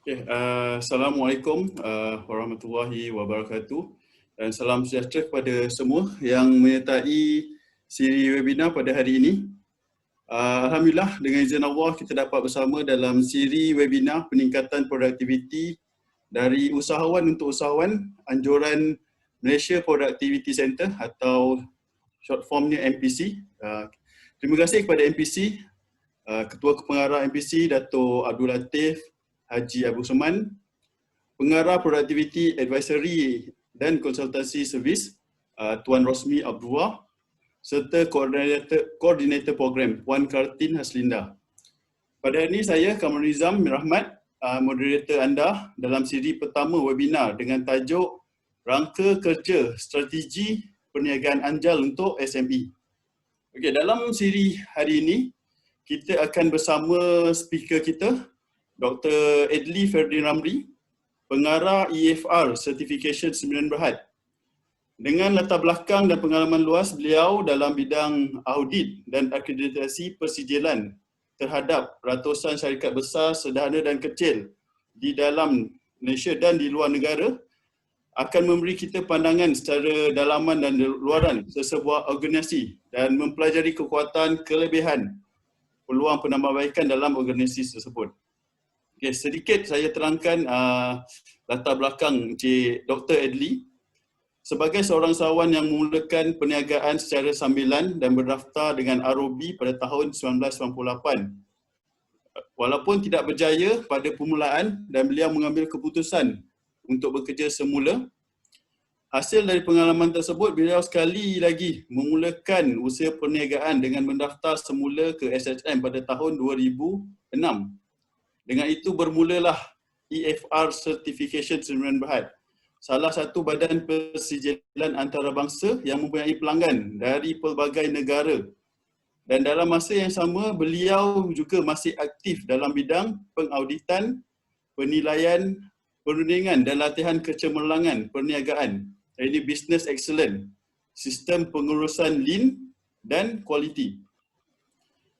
Assalamualaikum warahmatullahi wabarakatuh dan salam sejahtera kepada semua yang menyertai siri webinar pada hari ini. Alhamdulillah, dengan izin Allah kita dapat bersama dalam siri webinar peningkatan produktiviti dari usahawan untuk usahawan, anjuran Malaysia Productivity Center atau short formnya MPC. Terima kasih kepada MPC, Ketua Pengarah MPC Dato' Abdul Latif Haji Abu Suman, Pengarah Productivity Advisory dan Konsultasi Servis Tuan Rosmi Abdullah, serta Koordinator Program Puan Kartin Haslinda. Pada hari ini saya Kamal Nizam Rahmat, moderator anda dalam siri pertama webinar dengan tajuk Rangka Kerja Strategi Perniagaan Anjal untuk SME. Okey, dalam siri hari ini kita akan bersama speaker kita Dr. Edli Ferdin Ramli, Pengarah EFR Certification 9 Berhad. Dengan latar belakang dan pengalaman luas beliau dalam bidang audit dan akreditasi persijilan terhadap ratusan syarikat besar, sederhana dan kecil di dalam Malaysia dan di luar negara, akan memberi kita pandangan secara dalaman dan luaran sesebuah organisasi dan mempelajari kekuatan, kelebihan, peluang penambahbaikan dalam organisasi tersebut. Okay, sedikit saya terangkan latar belakang Encik Dr. Edli. Sebagai seorang usahawan yang memulakan perniagaan secara sambilan dan berdaftar dengan ROB pada tahun 1998. Walaupun tidak berjaya pada permulaan dan beliau mengambil keputusan untuk bekerja semula, hasil dari pengalaman tersebut beliau sekali lagi memulakan usaha perniagaan dengan mendaftar semula ke SHM pada tahun 2006. Dengan itu bermulalah EFR Certification 9 Berhad, salah satu badan persijilan antarabangsa yang mempunyai pelanggan dari pelbagai negara. Dan dalam masa yang sama, beliau juga masih aktif dalam bidang pengauditan, penilaian, perundingan dan latihan kecemerlangan perniagaan, iaitu Business Excellence, sistem pengurusan Lean dan Quality.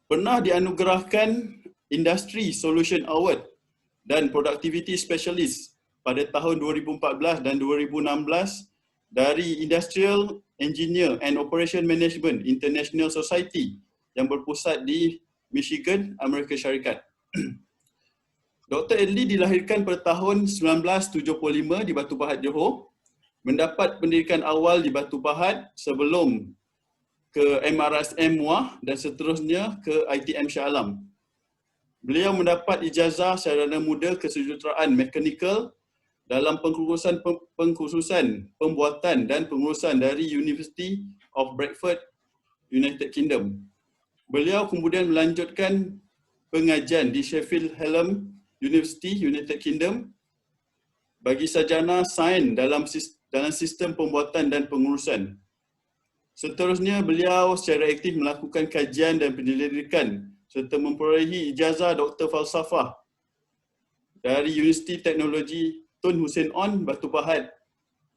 Pernah dianugerahkan Industry Solution Award dan Productivity Specialist pada tahun 2014 dan 2016 dari Industrial Engineer and Operation Management International Society yang berpusat di Michigan, Amerika Syarikat. Dr. Edli dilahirkan pada tahun 1975 di Batu Pahat, Johor, mendapat pendidikan awal di Batu Pahat sebelum ke MRSM Muar dan seterusnya ke ITM Shah Alam. Beliau mendapat ijazah sarjana muda kesejuruteraan mekanikal dalam pengkhususan pembuatan dan pengurusan dari University of Bradford, United Kingdom. Beliau kemudian melanjutkan pengajian di Sheffield Hallam University, United Kingdom bagi sarjana sains dalam sistem pembuatan dan pengurusan. Seterusnya, beliau secara aktif melakukan kajian dan penyelidikan serta memperolehi ijazah Doktor Falsafah dari Universiti Teknologi Tun Hussein On, Batu Pahat,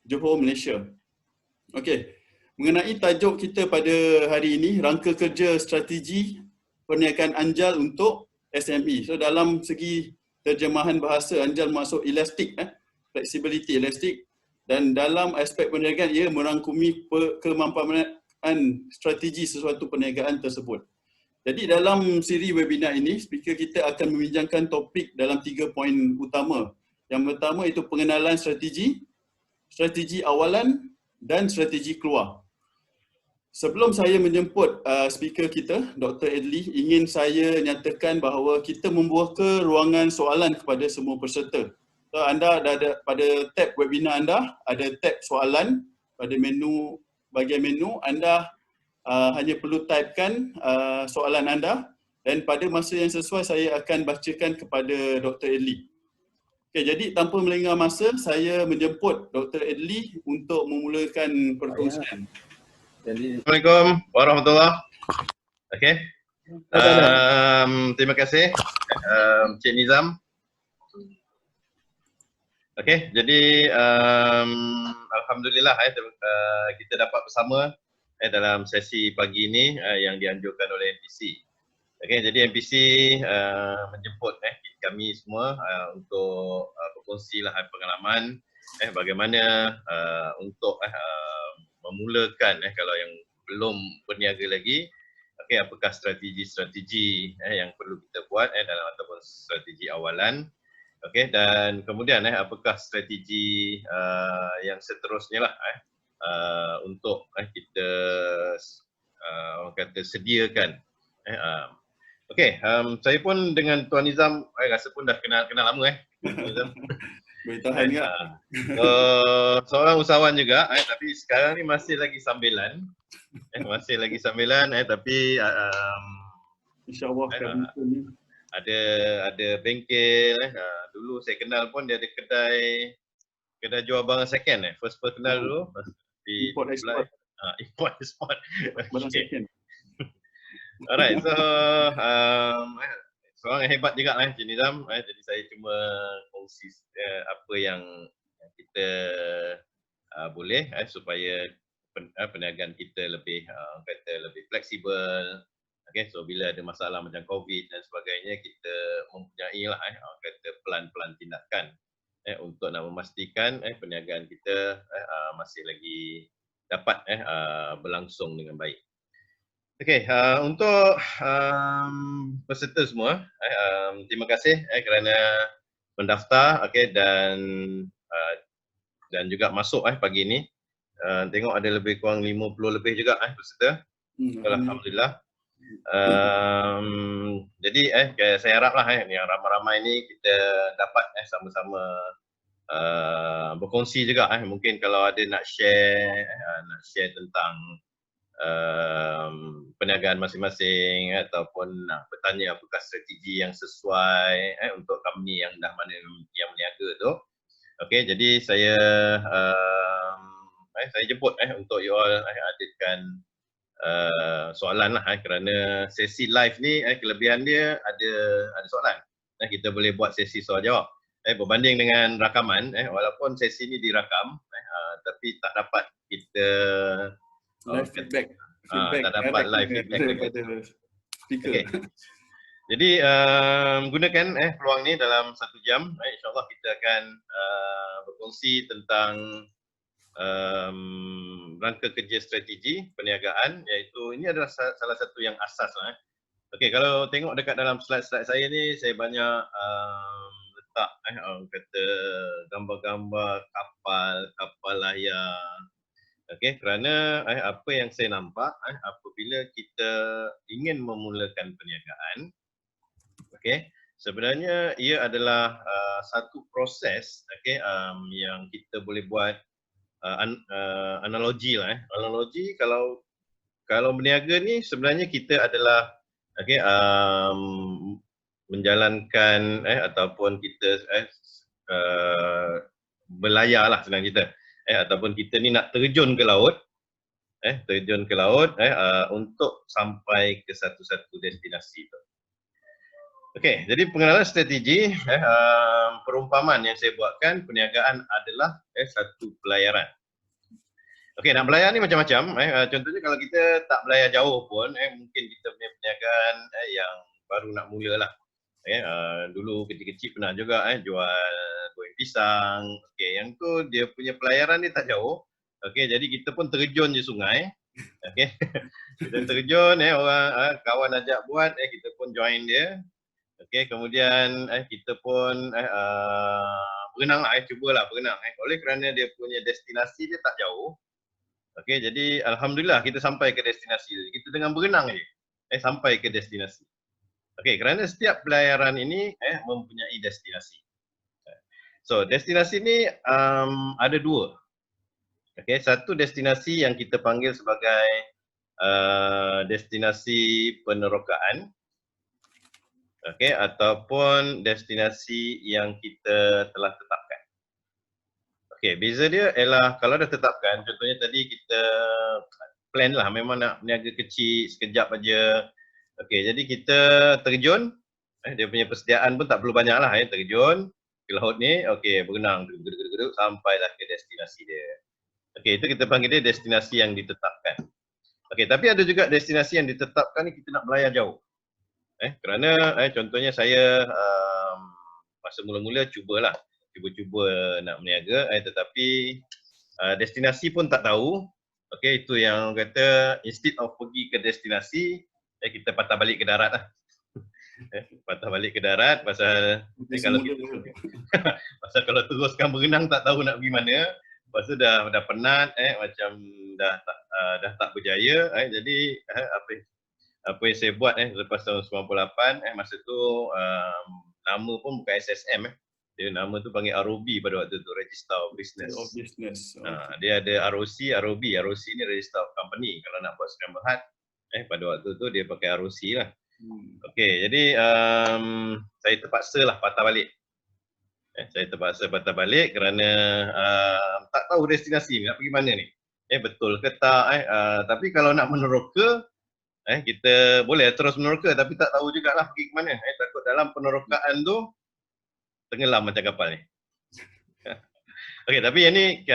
Johor, Malaysia. Okey, mengenai tajuk kita pada hari ini, rangka kerja strategi perniagaan anjal untuk SME. So dalam segi terjemahan bahasa, anjal masuk elastik, flexibility elastik, dan dalam aspek perniagaan ia merangkumi kemampuan strategi sesuatu perniagaan tersebut. Jadi dalam siri webinar ini, speaker kita akan membincangkan topik dalam 3 poin utama. Yang pertama itu pengenalan strategi, strategi awalan dan strategi keluar. Sebelum saya menjemput speaker kita, Dr. Edli, ingin saya nyatakan bahawa kita membuka ruangan soalan kepada semua peserta. So, anda ada pada tab webinar anda, ada tab soalan pada menu, bahagian menu, anda hanya perlu typekan soalan anda dan pada masa yang sesuai saya akan bacakan kepada Dr. Edli. Okay, jadi tanpa melengah masa, saya menjemput Dr. Edli untuk memulakan perkongsian. Assalamualaikum warahmatullahi wabarakatuh. Okay. Terima kasih Cik Nizam. Okay, jadi alhamdulillah kita dapat bersama dalam sesi pagi ini yang dianjurkan oleh MPC. Okey, jadi MPC menjemput kami semua untuk berkongsi lah pengalaman bagaimana untuk memulakan kalau yang belum berniaga lagi, okey, apakah strategi-strategi yang perlu kita buat dalam ataupun strategi awalan. Okey, dan kemudian apakah strategi yang seterusnya lah untuk kita orang kata sediakan okey, saya pun dengan Tuan Nizam rasa pun dah kenal lama Tuan Nizam. Boleh tahan tak? Seorang usahawan juga tapi sekarang ni masih lagi sambilan. Masih lagi sambilan tapi InsyaAllah akan berikutnya. ada bengkel dulu saya kenal pun dia ada kedai jual barang second first kenal dulu di Import export. Import export. Barang second. Alright, so seorang yang hebat juga Encik Nizam. Jadi saya cuma kongsi apa yang kita boleh supaya perniagaan kita lebih kata lebih fleksibel. Okay, so bila ada masalah macam COVID dan sebagainya, kita mempunyai lah kata pelan-pelan tindakan untuk nak memastikan perniagaan kita masih lagi dapat berlangsung dengan baik. Okey, untuk peserta semua, terima kasih kerana mendaftar, dan juga masuk pagi ini. Tengok ada lebih kurang 50 lebih juga peserta. Alhamdulillah. Jadi saya haraplah yang ramai-ramai ni kita dapat sama-sama berkongsi juga mungkin kalau ada nak share tentang perniagaan masing-masing ataupun nak bertanya apakah strategi yang sesuai untuk company yang dah mana yang berniaga tu. Okey, jadi saya jemput untuk you all adakan soalan lah kerana sesi live ni kelebihan dia ada soalan. Kita boleh buat sesi soal jawab. Berbanding dengan rakaman walaupun sesi ni dirakam tapi tak dapat kita live feedback. Tak dapat live feedback daripada speaker. Okay. Jadi gunakan peluang ni dalam 1 jam. InsyaAllah kita akan berkongsi tentang rangka kerja strategi perniagaan, iaitu ini adalah salah satu yang asas lah. Okey, kalau tengok dekat dalam slide-slide saya ni, saya banyak letak kata gambar-gambar kapal layar. Okey, kerana apa yang saya nampak apabila kita ingin memulakan perniagaan, okey, sebenarnya ia adalah satu proses yang kita boleh buat analogi lah. Analogi kalau berniaga ni sebenarnya kita adalah menjalankan ataupun kita berlayar lah senang kita. Ataupun kita ni nak terjun ke laut untuk sampai ke satu-satu destinasi tu. Okey, jadi pengenalan strategi perumpamaan yang saya buatkan, perniagaan adalah satu pelayaran. Okey, nak berlayar ni macam-macam. Contohnya kalau kita tak berlayar jauh pun, mungkin kita punya perniagaan yang baru nak mula lah. Dulu kecil-kecil pernah juga jual goreng pisang. Okey, yang tu dia punya pelayaran dia tak jauh. Okey, jadi kita pun terjun je sungai. Okey. Kita terjun orang kawan ajak buat, kita pun join dia. Okey, kemudian kita pun berenang lah, cubalah berenang. Oleh kerana dia punya destinasi dia tak jauh. Okey, jadi alhamdulillah kita sampai ke destinasi. Kita dengan berenang je sampai ke destinasi. Okey, kerana setiap pelayaran ini mempunyai destinasi. So, destinasi ni ada 2. Okey, satu destinasi yang kita panggil sebagai destinasi penerokaan. Okey, ataupun destinasi yang kita telah tetapkan. Okey, beza dia ialah kalau dah tetapkan, contohnya tadi kita plan lah memang nak berniaga kecil sekejap aja. Okey, jadi kita terjun, dia punya persediaan pun tak perlu banyak lah, terjun ke laut ni, okey, berenang, sampailah ke destinasi dia. Okey, itu kita panggil dia destinasi yang ditetapkan. Okey, tapi ada juga destinasi yang ditetapkan ni kita nak berlayar jauh. Kerana contohnya saya masa mula-mula cuba nak berniaga, tetapi destinasi pun tak tahu. Okey, itu yang kata instead of pergi ke destinasi, kita patah balik ke darat lah. Patah balik ke darat pasal kalau kita pasal kalau teruskan berenang tak tahu nak pergi mana. Lepas tu dah penat, macam dah tak berjaya, jadi apa yang saya buat lepas tahun 98, masa tu nama pun bukan SSM, dia nama tu panggil ROB pada waktu tu, Register of Business. Dia ada ROC, ROB. ROC ni Register of Company. Kalau nak buat scramble hard, pada waktu tu dia pakai ROC lah. Okey, jadi saya terpaksa lah patah balik. Saya terpaksa patah balik kerana tak tahu destinasi nak pergi mana ni. Betul ke tak? Tapi kalau nak meneroka, kita boleh terus meneroka, tapi tak tahu jugalah pergi ke mana. Takut dalam penerokaan tu tenggelam macam kapal ni. Okey, tapi yang ni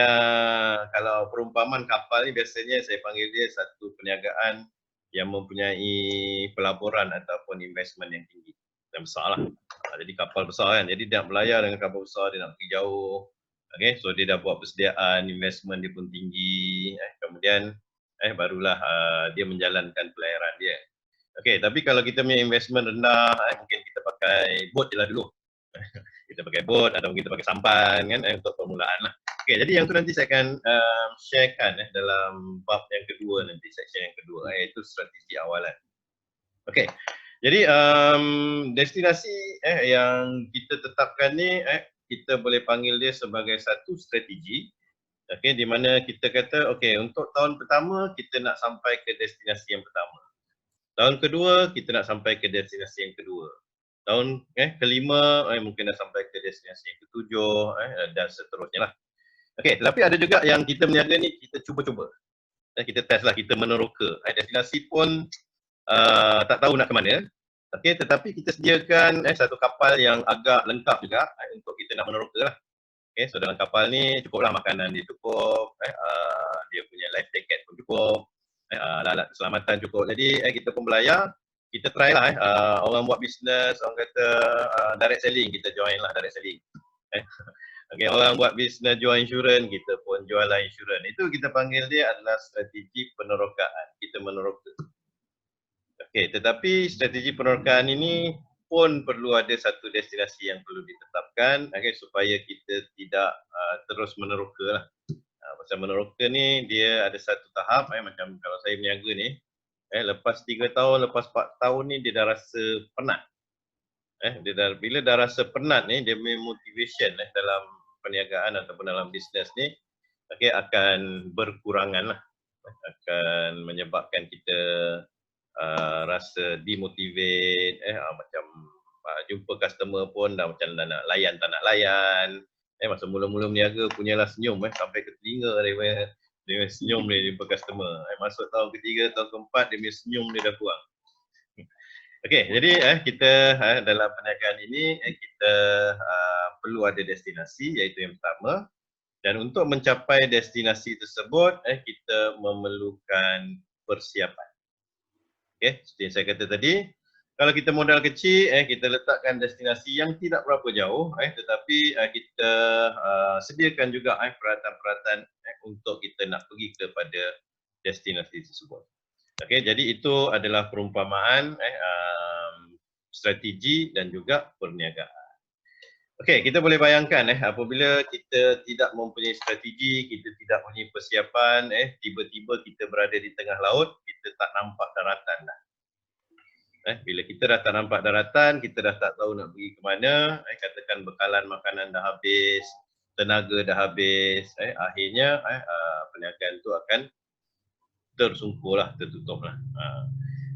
kalau perumpamaan kapal ni biasanya saya panggil dia satu perniagaan yang mempunyai pelaburan ataupun investment yang tinggi dan besar lah. Jadi kapal besar kan, jadi dia nak berlayar dengan kapal besar, dia nak pergi jauh. Okay, so dia dah buat persediaan, investment dia pun tinggi. Kemudian barulah dia menjalankan pelayaran dia. Okay, tapi kalau kita punya investment rendah, mungkin kita pakai boat je lah dulu. Kita pakai boat atau kita pakai sampan kan, untuk permulaan lah. Okay, jadi yang tu nanti saya akan sharekan dalam bab yang kedua nanti, section yang kedua, iaitu strategi awalan. Okay, jadi destinasi yang kita tetapkan ni, kita boleh panggil dia sebagai satu strategi. Okay, di mana kita kata, okay, untuk tahun pertama kita nak sampai ke destinasi yang pertama. Tahun kedua kita nak sampai ke destinasi yang kedua. Tahun kelima mungkin dah sampai ke destinasi yang ketujuh dan seterusnya lah. Okey, tetapi ada juga yang kita berniaga ni kita cuba-cuba. Kita test lah, kita meneroka. Destinasi pun tak tahu nak ke mana. Okey, tetapi kita sediakan satu kapal yang agak lengkap juga untuk kita nak meneroka lah. Okey, so dalam kapal ni cukuplah makanan dia cukup, dia punya life jacket pun cukup, alat keselamatan cukup. Jadi kita pun berlayar, kita try lah orang buat bisnes, orang kata direct selling, kita join lah direct selling. Okay, orang buat bisnes jual insurans, kita pun jual lah insurans. Itu kita panggil dia adalah strategi penerokaan. Kita meneroka. Okay, tetapi strategi penerokaan ini pun perlu ada satu destinasi yang perlu ditetapkan, supaya kita tidak terus meneroka lah. Pasal meneroka ni dia ada satu tahap, macam kalau saya berniaga ni, lepas 3 tahun, lepas 4 tahun ni dia dah rasa penat. Bila dah rasa penat ni, dia punya motivation dalam perniagaan ataupun dalam bisnes ni akan berkurangan lah. Akan menyebabkan kita rasa demotivate, macam jumpa customer pun dah macam tak nak layan. Masa mula-mula berniaga punyalah senyum sampai ke telinga dia senyum dia jumpa customer. Masuk tahun ketiga, tahun keempat dia punya senyum dia dah kurang. Okey, jadi kita dalam perniagaan ini kita perlu ada destinasi, iaitu yang pertama. Dan untuk mencapai destinasi tersebut, kita memerlukan persiapan. Okey, seperti yang saya kata tadi, kalau kita modal kecil, kita letakkan destinasi yang tidak berapa jauh, tetapi kita sediakan juga peralatan-peralatan untuk kita nak pergi kepada destinasi tersebut. Okay, jadi itu adalah perumpamaan strategi dan juga perniagaan. Okey, kita boleh bayangkan apabila kita tidak mempunyai strategi, kita tidak mempunyai persiapan, tiba-tiba kita berada di tengah laut, kita tak nampak daratan dah. Bila kita dah tak nampak daratan, kita dah tak tahu nak pergi ke mana, katakan bekalan makanan dah habis, tenaga dah habis, akhirnya perniagaan itu akan tersungkurlah, tertutuplah.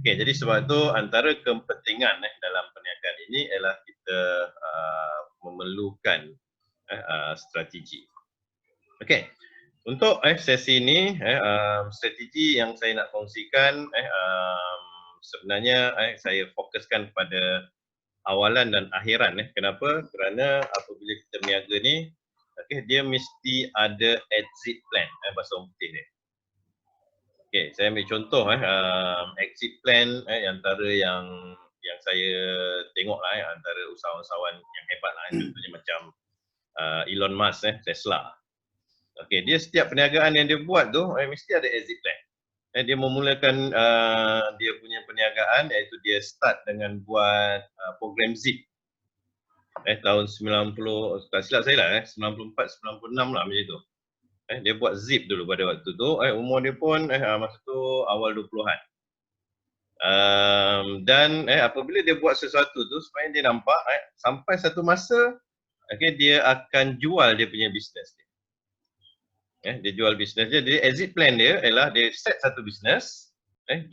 Okey, jadi sebab itu antara kepentingan dalam perniagaan ini ialah kita memerlukan strategi. Okey, untuk sesi ini strategi yang saya nak kongsikan sebenarnya saya fokuskan pada awalan dan akhiran. Kenapa? Kerana apabila kita berniaga ni, dia mesti ada exit plan, bahasa orang putih ni. Okay, saya ambil contoh exit plan antara yang yang saya tengok lah antara usahawan-usahawan yang hebat lah, contohnya macam Elon Musk, Tesla. Okey, dia setiap perniagaan yang dia buat tu mesti ada exit plan. Dia memulakan dia punya perniagaan iaitu dia start dengan buat program ZIP. Tahun 90, tak silap saya lah 94, 96 lah macam tu. Dia buat ZIP dulu pada waktu tu. Umur dia pun masa tu awal 20-an. Dan apabila dia buat sesuatu tu sebenarnya dia nampak sampai satu masa dia akan jual dia punya bisnes dia. Dia jual bisnes dia. Jadi exit plan dia ialah dia set satu bisnes,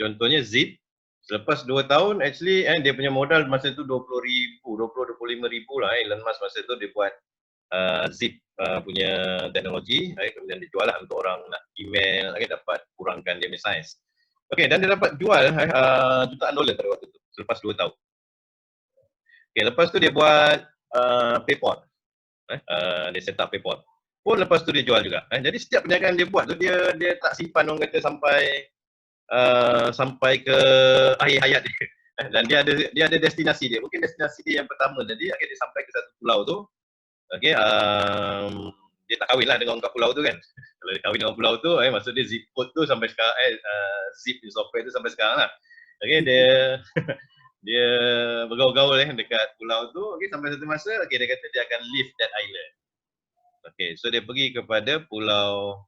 contohnya ZIP. Selepas 2 tahun actually dia punya modal masa tu 20,000, 20-25,000 lah. Elon Musk masa tu dia buat ZIP punya teknologi, kemudian dijual lah untuk orang nak email, dapat kurangkan dia punya saiz. Okey, dan dia dapat jual jutaan dolar pada waktu tu selepas 2 tahun. Okey, lepas tu dia buat PayPal. Dia set up PayPal. Pun lepas tu dia jual juga. Jadi setiap perniagaan dia buat tu dia tak simpan orang kata sampai ke akhir hayat dia. Dan dia ada destinasi dia. Mungkin destinasi dia yang pertama tadi dia sampai ke satu pulau tu. Okey, dia tak kahwin lah dengan orang kat pulau tu kan. Kalau dia kahwin dengan pulau tu, maksud dia zip code tu sampai sekarang, zip software tu sampai sekarang lah. Okey, dia bergaul-gaul dekat pulau tu. Okey, sampai satu masa, dia kata dia akan leave that island. Okey, so dia pergi kepada pulau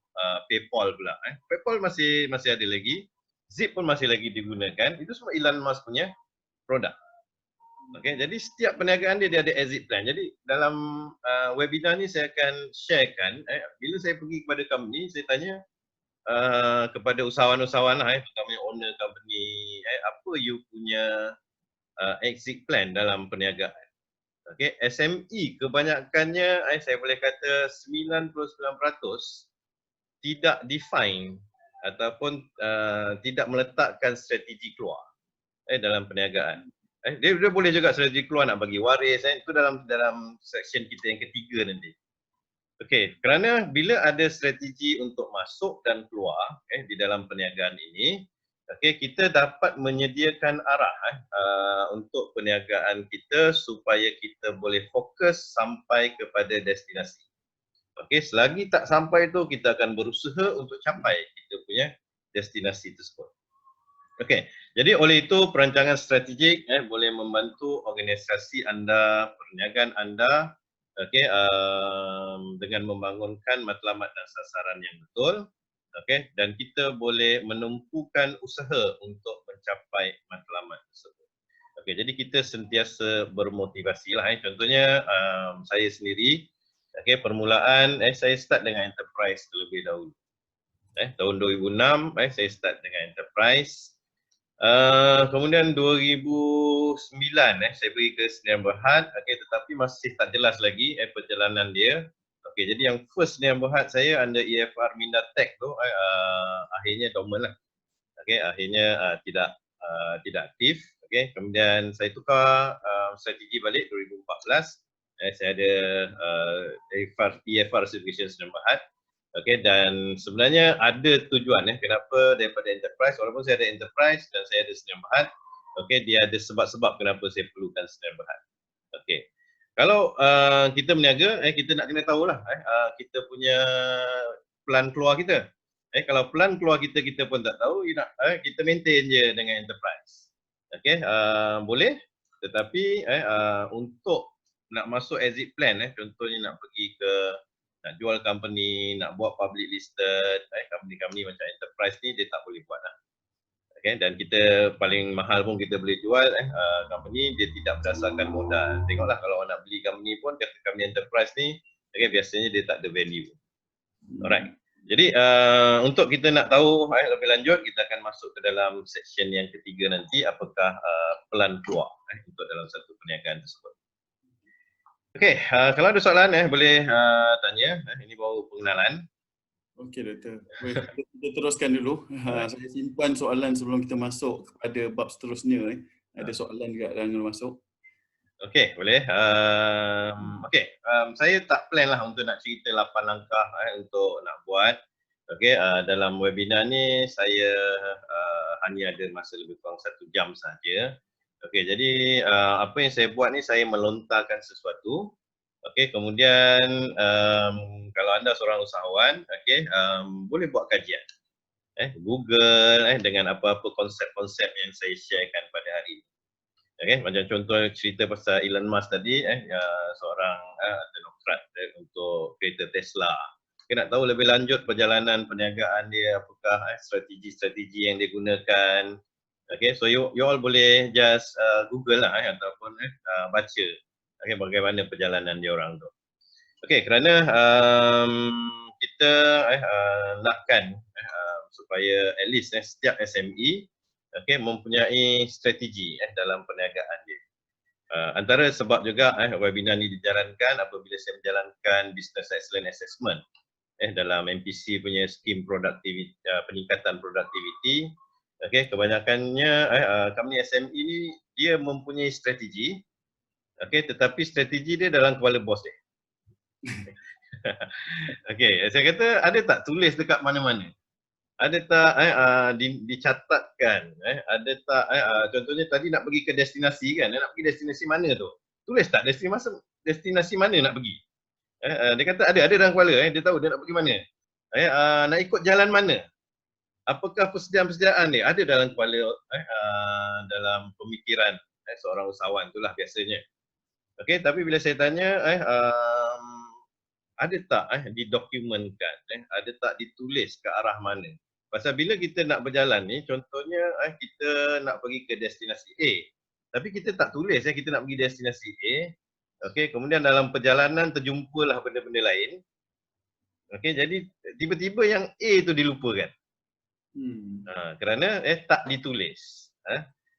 PayPal pula. PayPal masih ada lagi. Zip pun masih lagi digunakan. Itu semua Elon Musk punya produk. Okay, jadi setiap perniagaan dia ada exit plan. Jadi dalam webinar ni saya akan sharekan, bila saya pergi kepada company, saya tanya kepada usahawan-usahawan lah, terutama owner company, apa you punya exit plan dalam perniagaan. Okay, SME kebanyakannya, saya boleh kata 99% tidak define ataupun tidak meletakkan strategi keluar dalam perniagaan. Dia boleh juga strategi keluar nak bagi waris, itu dalam section kita yang ketiga nanti. Okey, kerana bila ada strategi untuk masuk dan keluar di dalam perniagaan ini, kita dapat menyediakan arah untuk perniagaan kita supaya kita boleh fokus sampai kepada destinasi. Okey, selagi tak sampai tu kita akan berusaha untuk capai kita punya destinasi tersebut. Okey, jadi oleh itu perancangan strategik boleh membantu organisasi anda, perniagaan anda dengan membangunkan matlamat dan sasaran yang betul. Dan kita boleh menumpukan usaha untuk mencapai matlamat tersebut. Jadi kita sentiasa bermotivasi lah. Contohnya saya sendiri, permulaan saya start dengan enterprise terlebih dahulu. Tahun 2006 saya start dengan enterprise. Kemudian 2009 saya pergi ke Sdn Bhd, tetapi masih tak jelas lagi perjalanan dia. Jadi yang first Sdn Bhd saya under EFR Minda Tech tu akhirnya dormant lah. Akhirnya tidak aktif. Kemudian saya tukar strategi balik 2014. Saya ada EFR certification Sdn Bhd. Dan sebenarnya ada tujuan kenapa daripada enterprise, walaupun saya ada enterprise dan saya ada Sdn Bhd, dia ada sebab-sebab kenapa saya perlukan Sdn Bhd. Kalau kita berniaga, kita nak kena tahulah kita punya plan keluar kita. Kalau plan keluar kita pun tak tahu, kita maintain je dengan enterprise. Boleh, tetapi untuk nak masuk exit plan, contohnya nak pergi ke nak jual company, nak buat public listed, company-company macam enterprise ni dia tak boleh buat lah. Dan kita paling mahal pun kita boleh jual company, dia tidak berdasarkan modal. Tengoklah kalau nak beli company pun, kata company enterprise ni, biasanya dia tak ada value. Alright. Jadi untuk kita nak tahu lebih lanjut, kita akan masuk ke dalam section yang ketiga nanti, apakah pelan keluar untuk dalam satu perniagaan tersebut. Okey, kalau ada soalan boleh tanya. Ini baru pengenalan. Okey Doktor. Kita teruskan dulu. Saya simpan soalan sebelum kita masuk kepada bab seterusnya. Ada soalan juga jangan masuk. Okey, boleh. Saya tak plan lah untuk nak cerita 8 langkah untuk nak buat. Dalam webinar ni saya hanya ada masa lebih kurang 1 jam saja. Okey, jadi apa yang saya buat ni, saya melontarkan sesuatu. Okey, kemudian kalau anda seorang usahawan, okey, boleh buat kajian. Google dengan apa-apa konsep-konsep yang saya sharekan pada hari ini. Okey, macam contoh cerita pasal Elon Musk tadi, seorang teknokrat untuk kereta Tesla. Kita nak tahu lebih lanjut perjalanan perniagaan dia, apakah strategi-strategi yang dia gunakan. Okay, so you all boleh just Google lah ataupun baca bagaimana perjalanan dia orang tu. Okay, kerana kita nakkan supaya at least setiap SME mempunyai strategi dalam perniagaan dia. Antara sebab juga webinar ni dijalankan apabila saya menjalankan Business Excellence Assessment dalam MPC punya skim produktiviti, peningkatan produktiviti. Okey, kebanyakannya company SME ni dia mempunyai strategi, okey, tetapi strategi dia dalam kepala bos dia. Okey, saya kata ada tak tulis dekat mana-mana? Ada tak dicatatkan? Ada tak contohnya tadi nak pergi ke destinasi kan? Nak pergi destinasi mana tu? Tulis tak destinasi mana nak pergi? Dia kata ada dalam kepala, dia tahu dia nak pergi mana. Nak ikut jalan mana? Apakah persediaan dia ada dalam kepala dalam pemikiran seorang usahawan itulah biasanya. Okey, tapi bila saya tanya ada tak didokumentkan, ada tak ditulis ke arah mana? Pasal bila kita nak berjalan ni, contohnya kita nak pergi ke destinasi A, tapi kita tak tulis kita nak pergi destinasi A. Okey, kemudian dalam perjalanan terjumpalah benda-benda lain. Okey, jadi tiba-tiba yang A tu dilupakan. Kerana tak ditulis.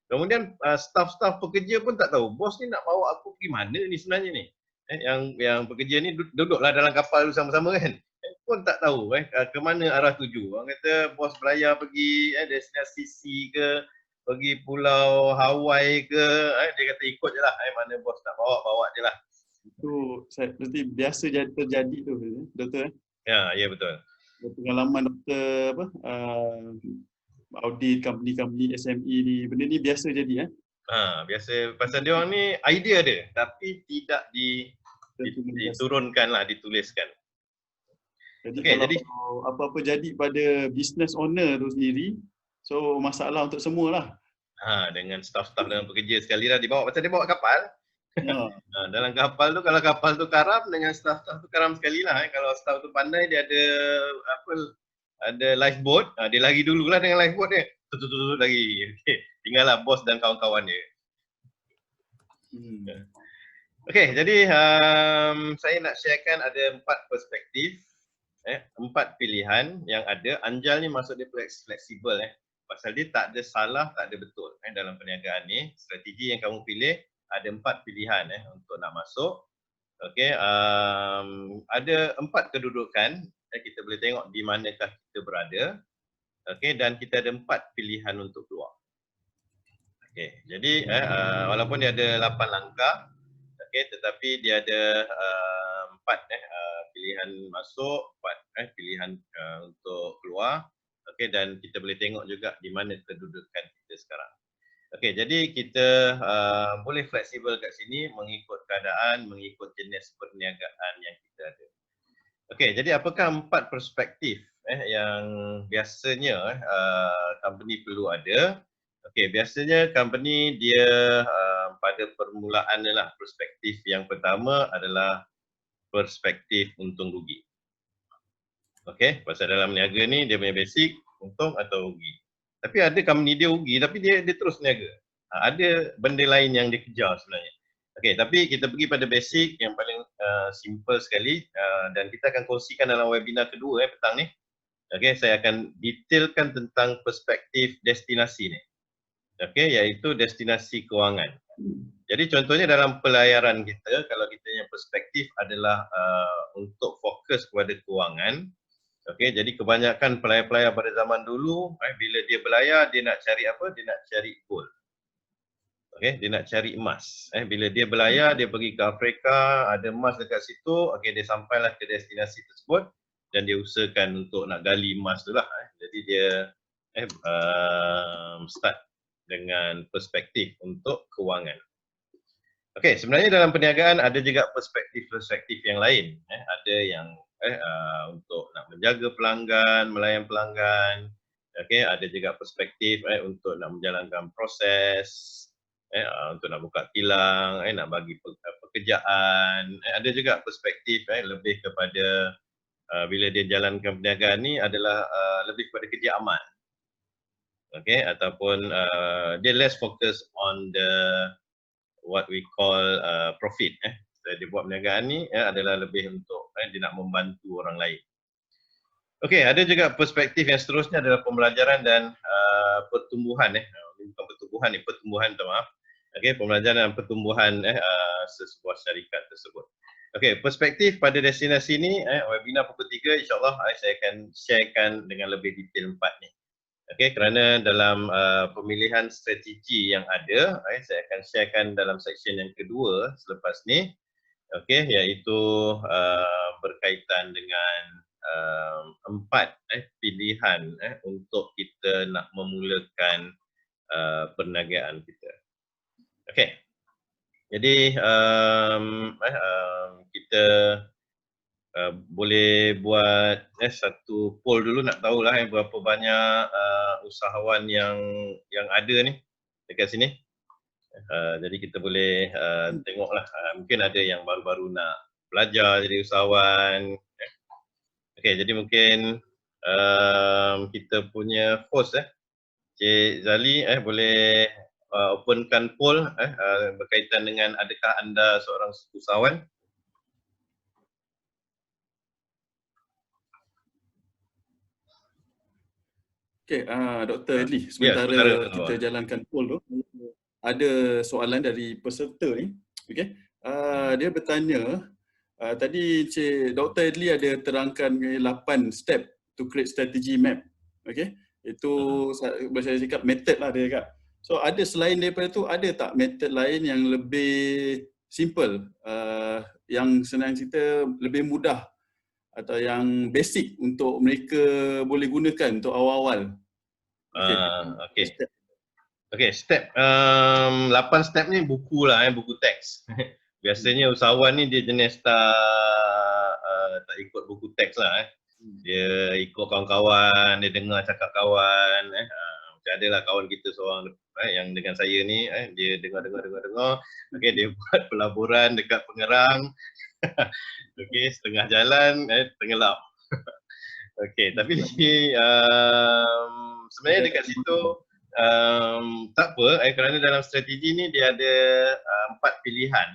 Kemudian staff-staff pekerja pun tak tahu bos ni nak bawa aku pergi mana ni sebenarnya ni. Yang pekerja ni duduklah dalam kapal bersama-sama kan. Pun tak tahu ke mana arah tuju. Orang kata bos berlayar pergi destinasi C ke, pergi pulau Hawaii ke, dia kata ikut je lah mana bos nak bawa je lah. Itu berarti biasa terjadi tu, doktor? Ya betul. Pengalaman doktor audit company SME ni, benda ni biasa jadi biasa pasal dia orang ni idea dia tapi tidak diturunkan lah, dituliskan. Jadi kalau apa-apa jadi pada business owner tu sendiri, so masalah untuk semualah. Dengan staff-staff dan pekerja sekali lah dibawa, pasal dia bawa kapal. Dalam kapal tu, kalau kapal tu karam dengan staff-staff tu karam sekali lah. Kalau staff tu pandai, dia ada lifeboat, dia lari dululah dengan lifeboat dia. Tutut lagi. Okay. Tinggallah bos dan kawan-kawan dia. Okay, jadi saya nak sharekan ada 4 perspektif, 4 pilihan yang ada. Anjal ni maksud dia fleksibel pasal dia tak ada salah, tak ada betul dalam perniagaan ni. Strategi yang kamu pilih ada 4 pilihan untuk nak masuk. Okay, ada 4 kedudukan, kita boleh tengok di manakah kita berada. Okay, dan kita ada 4 pilihan untuk keluar. Okay, jadi walaupun dia ada 8 langkah, okay, tetapi dia ada 4 pilihan masuk, 4 pilihan untuk keluar. Okay, dan kita boleh tengok juga di mana kedudukan kita sekarang. Okey, jadi kita boleh fleksibel kat sini mengikut keadaan, mengikut jenis perniagaan yang kita ada. Okey, jadi apakah 4 perspektif yang biasanya company perlu ada? Okey, biasanya company dia pada permulaan lah perspektif yang pertama adalah perspektif untung rugi. Okey, pasal dalam niaga ni dia punya basic untung atau rugi. Tapi ada company dia rugi tapi dia terus niaga. Ada benda lain yang dia kejar sebenarnya. Okey, tapi kita pergi pada basic yang paling simple sekali dan kita akan kongsikan dalam webinar kedua petang ni. Okey, saya akan detailkan tentang perspektif destinasi ni. Okey, iaitu destinasi kewangan. Jadi contohnya dalam pelayaran kita, kalau kita punya perspektif adalah untuk fokus kepada kewangan. Okey, jadi kebanyakan pelayar-pelayar pada zaman dulu, bila dia berlayar, dia nak cari apa? Dia nak cari gold. Okey, dia nak cari emas. Bila dia berlayar, dia pergi ke Afrika, ada emas dekat situ, okey, dia sampailah ke destinasi tersebut dan dia usahakan untuk nak gali emas tu lah. Jadi dia start dengan perspektif untuk kewangan. Okey, sebenarnya dalam perniagaan ada juga perspektif-perspektif yang lain. Ada yang untuk nak menjaga pelanggan, melayan pelanggan. Okey, ada juga perspektif untuk nak menjalankan proses, untuk nak buka kilang, nak bagi pekerjaan. Ada juga perspektif lebih kepada bila dia jalankan perniagaan ni adalah lebih kepada kerja aman. Okey, ataupun dia less focus on the what we call profit. Dia buat perniagaan ni adalah lebih untuk dia nak membantu orang lain. Okey, ada juga perspektif yang seterusnya adalah pembelajaran dan pertumbuhan. Bukan pertumbuhan ni, pertumbuhan, minta maaf. Okey, pembelajaran dan pertumbuhan sesebuah syarikat tersebut. Okey, perspektif pada destinasi ni, webinar pukul 3 insyaAllah saya akan sharekan dengan lebih detail 4 ni. Okey, kerana dalam pemilihan strategi yang ada, saya akan sharekan dalam section yang kedua selepas ni, okey, iaitu berkaitan dengan 4 pilihan untuk kita nak memulakan perniagaan kita. Okey, jadi kita boleh buat satu poll dulu, nak tahulah berapa banyak usahawan yang ada ni dekat sini. Jadi kita boleh tengoklah, mungkin ada yang baru-baru nak belajar jadi usahawan. Okey, jadi mungkin kita punya host Cik Zali boleh openkan poll berkaitan dengan adakah anda seorang usahawan? Okey, Dr. Adli, sementara kita jalankan poll tu, ada soalan dari peserta ni. Okey, dia bertanya, tadi Cik Dr. Adli ada terangkan 8 step to create strategy map. Okey, itu saya cakap method lah dia cakap. So ada selain daripada tu, ada tak method lain yang lebih simple, yang senang cerita lebih mudah atau yang basic untuk mereka boleh gunakan untuk awal-awal? Okey. Okey, step 8 step ni buku lah, buku teks. Biasanya usahawan ni dia jenis tak ikut buku teks lah. Dia ikut kawan-kawan, dia dengar cakap kawan. Macam adalah kawan kita seorang yang dengan saya ni, dia dengar. Okey, dia buat pelaburan dekat Pengerang. Okey, setengah jalan tenggelam. Okey, tapi sebenarnya dekat situ tak apa, kerana dalam strategi ni dia ada 4 pilihan.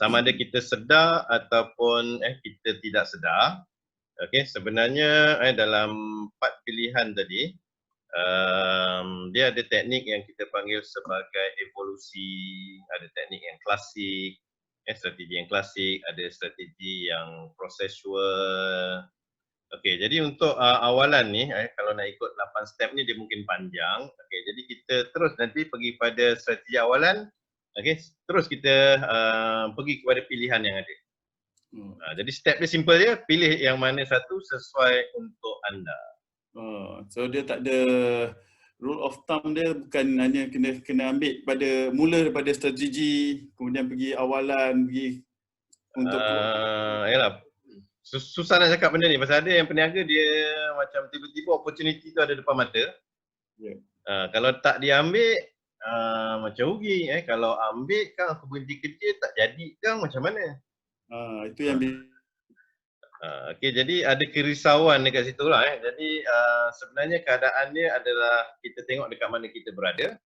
Sama ada kita sedar ataupun kita tidak sedar. Okey, sebenarnya dalam 4 pilihan tadi, dia ada teknik yang kita panggil sebagai evolusi, ada teknik yang klasik, strategi yang klasik, ada strategi yang prosesual. Okey, jadi untuk awalan ni, kalau nak ikut 8 step ni dia mungkin panjang. Okey, jadi kita terus nanti pergi pada strategi awalan. Okey, terus kita pergi kepada pilihan yang ada. Jadi step dia simple je, pilih yang mana satu sesuai untuk anda. So dia tak ada rule of thumb, dia bukan hanya kena ambil pada mula daripada strategi, kemudian pergi awalan, pergi untuk yalah. Susah nak cakap benda ni pasal ada yang peniaga dia macam tiba-tiba opportunity tu ada depan mata. Kalau tak diambil macam rugi. Kalau ambil kan aku berhenti kerja tak jadi kan macam mana? Itu yang okey, jadi ada kerisauan dekat situ lah. Jadi sebenarnya keadaan dia adalah kita tengok dekat mana kita berada.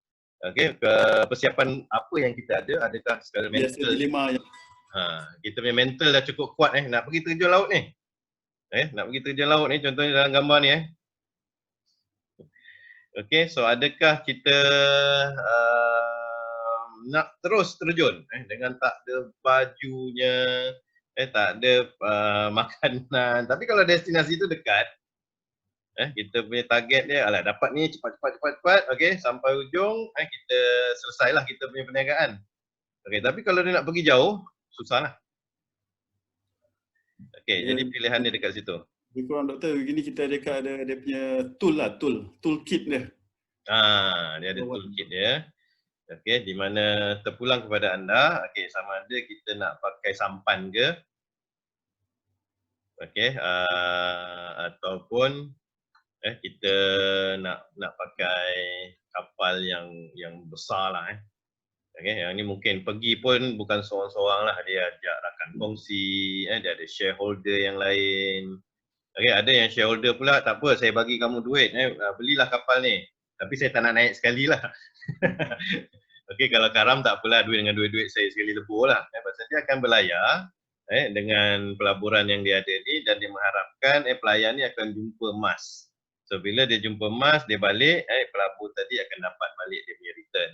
Okey, persiapan apa yang kita ada, adakah secara mental dilema yang kita punya mental dah cukup kuat nak pergi terjun laut ni. Nak pergi terjun laut ni contohnya dalam gambar ni Okey, so adakah kita nak terus terjun dengan tak ada bajunya, tak ada makanan. Tapi kalau destinasi tu dekat, kita punya target dia alah dapat ni cepat. Okey, sampai ujung kita selesailah kita punya perniagaan. Okey, tapi kalau dia nak pergi jauh, susahlah. Okey, jadi pilihan dia dekat situ. Lebih kurang doktor, begini kita ada dia punya tool lah, toolkit dia. Dia ada toolkit dia. Okey, di mana terpulang kepada anda, okey, sama ada kita nak pakai sampan ke, okey, ataupun kita nak pakai kapal yang besar lah okey, yang ni mungkin pergi pun bukan seorang-seorang lah, dia ajak rakan kongsi, dia ada shareholder yang lain. Okey, ada yang shareholder pula, tak apa saya bagi kamu duit, belilah kapal ni. Tapi saya tak nak naik sekali lah. Okey, kalau karam tak apalah, duit dengan duit-duit saya sekali lebur lah. Pasal dia akan berlayar dengan pelaburan yang dia ada ni dan dia mengharapkan pelayan ni akan jumpa emas. So bila dia jumpa emas, dia balik, pelabur tadi akan dapat balik dia punya return.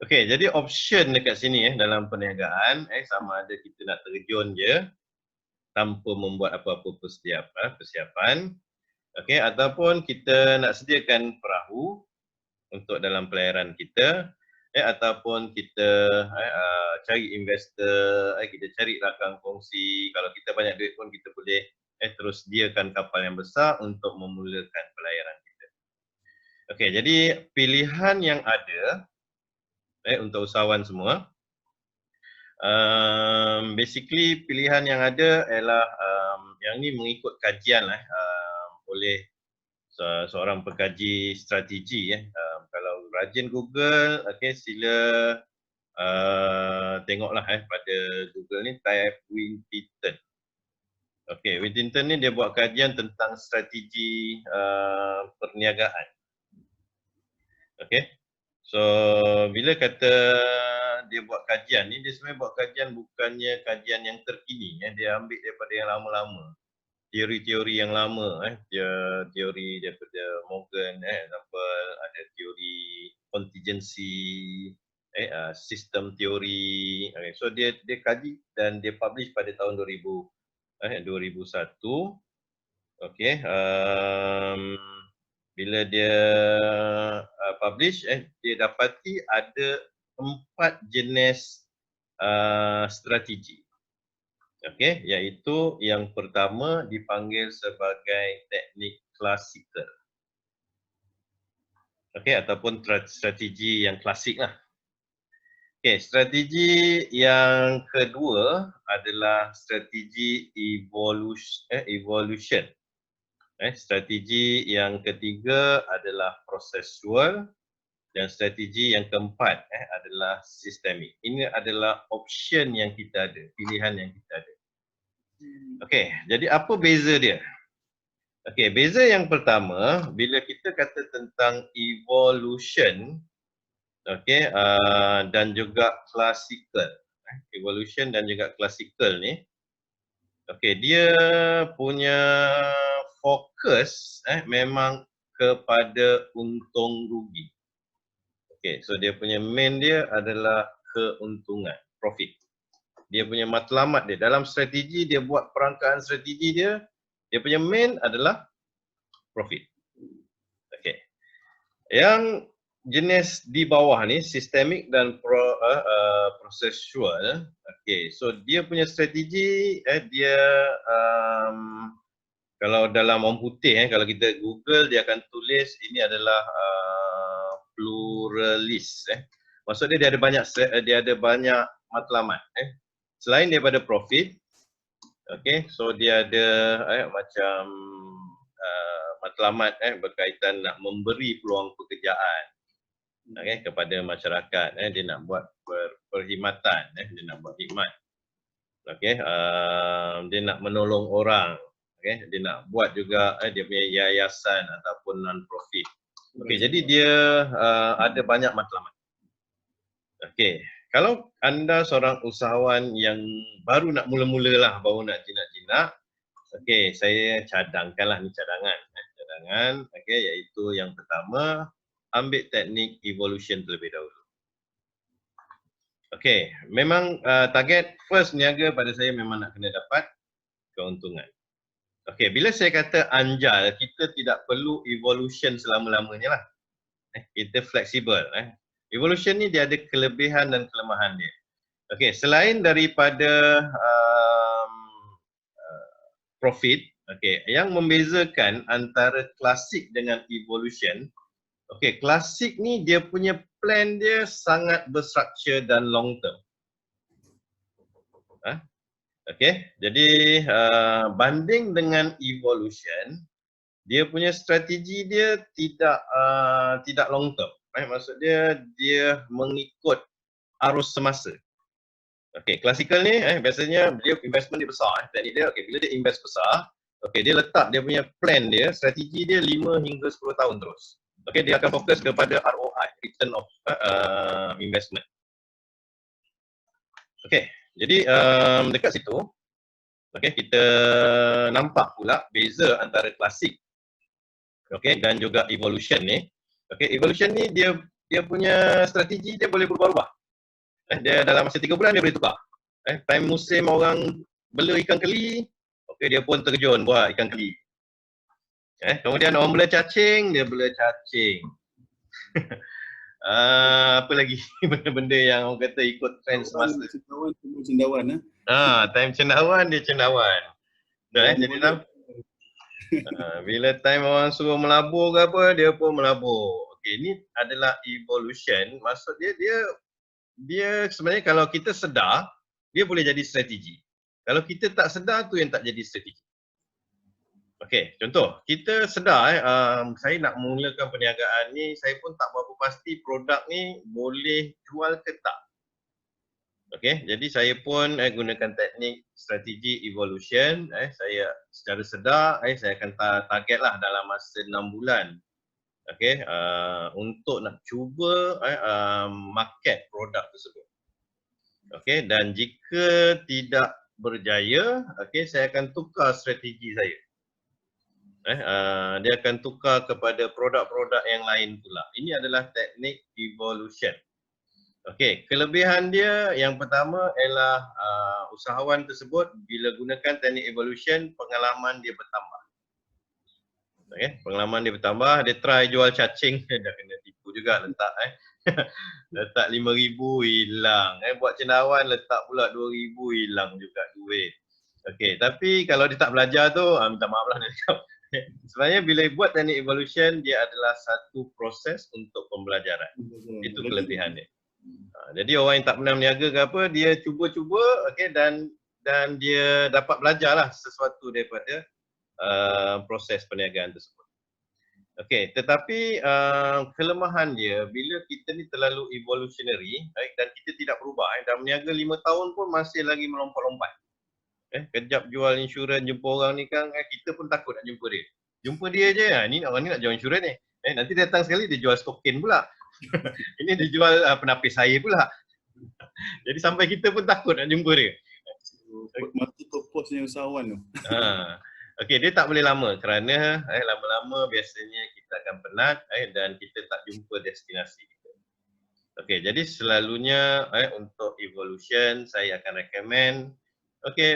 Okey, jadi option dekat sini dalam perniagaan sama ada kita nak terjun je tanpa membuat apa-apa persiapan. Okey, ataupun kita nak sediakan perahu untuk dalam pelayaran kita, ataupun kita cari investor, kita cari rakan kongsi. Kalau kita banyak duit pun kita boleh terus sediakan kapal yang besar untuk memulakan pelayaran kita. Okey, jadi pilihan yang ada untuk usahawan semua, basically pilihan yang ada ialah yang ni mengikut kajian oleh seorang pengkaji strategi kalau rajin Google, okey, sila tengoklah pada Google ni type Wintinton. Okey, Wintinton ni dia buat kajian tentang strategi perniagaan. Okey. So bila kata dia buat kajian ni, dia sebenarnya buat kajian bukannya kajian yang terkini, dia ambil daripada yang lama-lama. Teori-teori yang lama, teori daripada Morgan, example ada teori contingency, sistem teori. Okay. So dia kaji dan dia publish pada tahun 2001. Okey, bila dia publish, dia dapati ada 4 jenis strategi. Okey, iaitu yang pertama dipanggil sebagai teknik klasikal. Okey, ataupun strategi yang klasik lah. Okey, strategi yang kedua adalah strategi evolution. Strategi yang ketiga adalah prosesual dan strategi yang keempat adalah sistemik. Ini adalah option yang kita ada, pilihan yang kita ada. Okey, jadi apa beza dia? Okey, beza yang pertama, bila kita kata tentang evolution, okey, dan juga classical. Evolution dan juga classical ni, okey, dia punya fokus memang kepada untung rugi. Okey, so dia punya main dia adalah keuntungan, profit. Dia punya matlamat dia dalam strategi, dia buat perangkaan strategi dia punya main adalah profit. Okey. Yang jenis di bawah ni systemic dan processual. Okey, so dia punya strategi dia kalau dalam orang putih kalau kita Google dia akan tulis ini adalah pluralist Maksud dia ada banyak matlamat selain daripada profit. Okey, so dia ada macam matlamat berkaitan nak memberi peluang pekerjaan kepada masyarakat. Dia nak buat perkhidmatan, dia nak buat khidmat. Okey, dia nak menolong orang. Okey, dia nak buat juga dia punya yayasan ataupun non profit. Okey, jadi dia ada banyak matlamat. Okey, kalau anda seorang usahawan yang baru nak mula-mula lah, baru nak jinak-jinak, okey, saya cadangkanlah ni cadangan. Okey, iaitu yang pertama, ambil teknik evolution terlebih dahulu. Okey, memang target first niaga pada saya memang nak kena dapat keuntungan. Okey, bila saya kata anjal, kita tidak perlu evolution selama-lamanya lah. Kita fleksibel. Evolution ni dia ada kelebihan dan kelemahan dia. Okey, selain daripada profit, okey, yang membezakan antara klasik dengan evolution, Okey, klasik ni dia punya plan dia sangat berstruktur dan long term. Okey, jadi banding dengan evolution, dia punya strategi dia tidak long term. Maksud dia mengikut arus semasa. Okey, klasikal ni biasanya dia investment dia besar. Teknik dia okey, bila dia invest besar, okey dia letak dia punya plan dia, strategi dia 5 hingga 10 tahun terus. Okey, dia akan fokus kepada ROI, return of investment. Okey, jadi dekat situ okey kita nampak pula beza antara klasik okey dan juga evolution ni. Okey, evolution ni dia punya strategi dia boleh berubah-ubah. Dia dalam masa 3 bulan dia boleh tukar. Time musim orang bela ikan keli, okey dia pun terjun buat ikan keli. Kemudian orang bela cacing, dia bela cacing. Apa lagi benda-benda yang orang kata ikut trend semasa. Cendawan. Time cendawan dia cendawan. Dah jadi tahu. Bila time orang suruh melabur ke apa, dia pun melabur. Okey, ni adalah evolution. Maksud dia sebenarnya kalau kita sedar, dia boleh jadi strategi. Kalau kita tak sedar, tu yang tak jadi strategi. Okey, contoh, kita sedar saya nak mulakan perniagaan ni, saya pun tak berapa pasti produk ni boleh jual ke tak. Okey, jadi saya pun gunakan teknik strategi evolution. Saya secara sedar, saya akan targetlah dalam masa 6 bulan. Okey, untuk nak cuba market produk tersebut. Okey, dan jika tidak berjaya, okey, saya akan tukar strategi saya. Dia akan tukar kepada produk-produk yang lain pula. Ini adalah teknik evolution. Okey, kelebihan dia yang pertama ialah usahawan tersebut bila gunakan teknik evolution, pengalaman dia bertambah. Okey, pengalaman dia bertambah, dia try jual cacing, dah kena tipu juga letak letak 5,000 hilang. Buat cendawan letak pula 2,000 hilang juga duit. Okey, tapi kalau dia tak belajar tu, minta maaf lah nak cakap. Sebenarnya bila buat teknik evolution, dia adalah satu proses untuk pembelajaran. Itu kelebihan dia. Jadi orang yang tak pernah berniaga ke apa, dia cuba-cuba okey dan dia dapat belajarlah sesuatu daripada proses perniagaan tersebut. Okey, tetapi kelemahan dia bila kita ni terlalu evolutionary dan kita tidak berubah. Dah berniaga 5 tahun pun masih lagi melompat-lompat. Kejap jual insurans, jumpa orang ni kan, kita pun takut nak jumpa dia. Jumpa dia je, ni orang ni nak jual insurans ni. Nanti datang sekali dia jual stokin pula. Ini dia jual penapis air pula. Jadi sampai kita pun takut nak jumpa dia. Mati purpose-nya usahawan tu. Okey, dia tak boleh lama kerana lama-lama biasanya kita akan penat dan kita tak jumpa destinasi kita. Okey, jadi selalunya untuk evolution saya akan recommend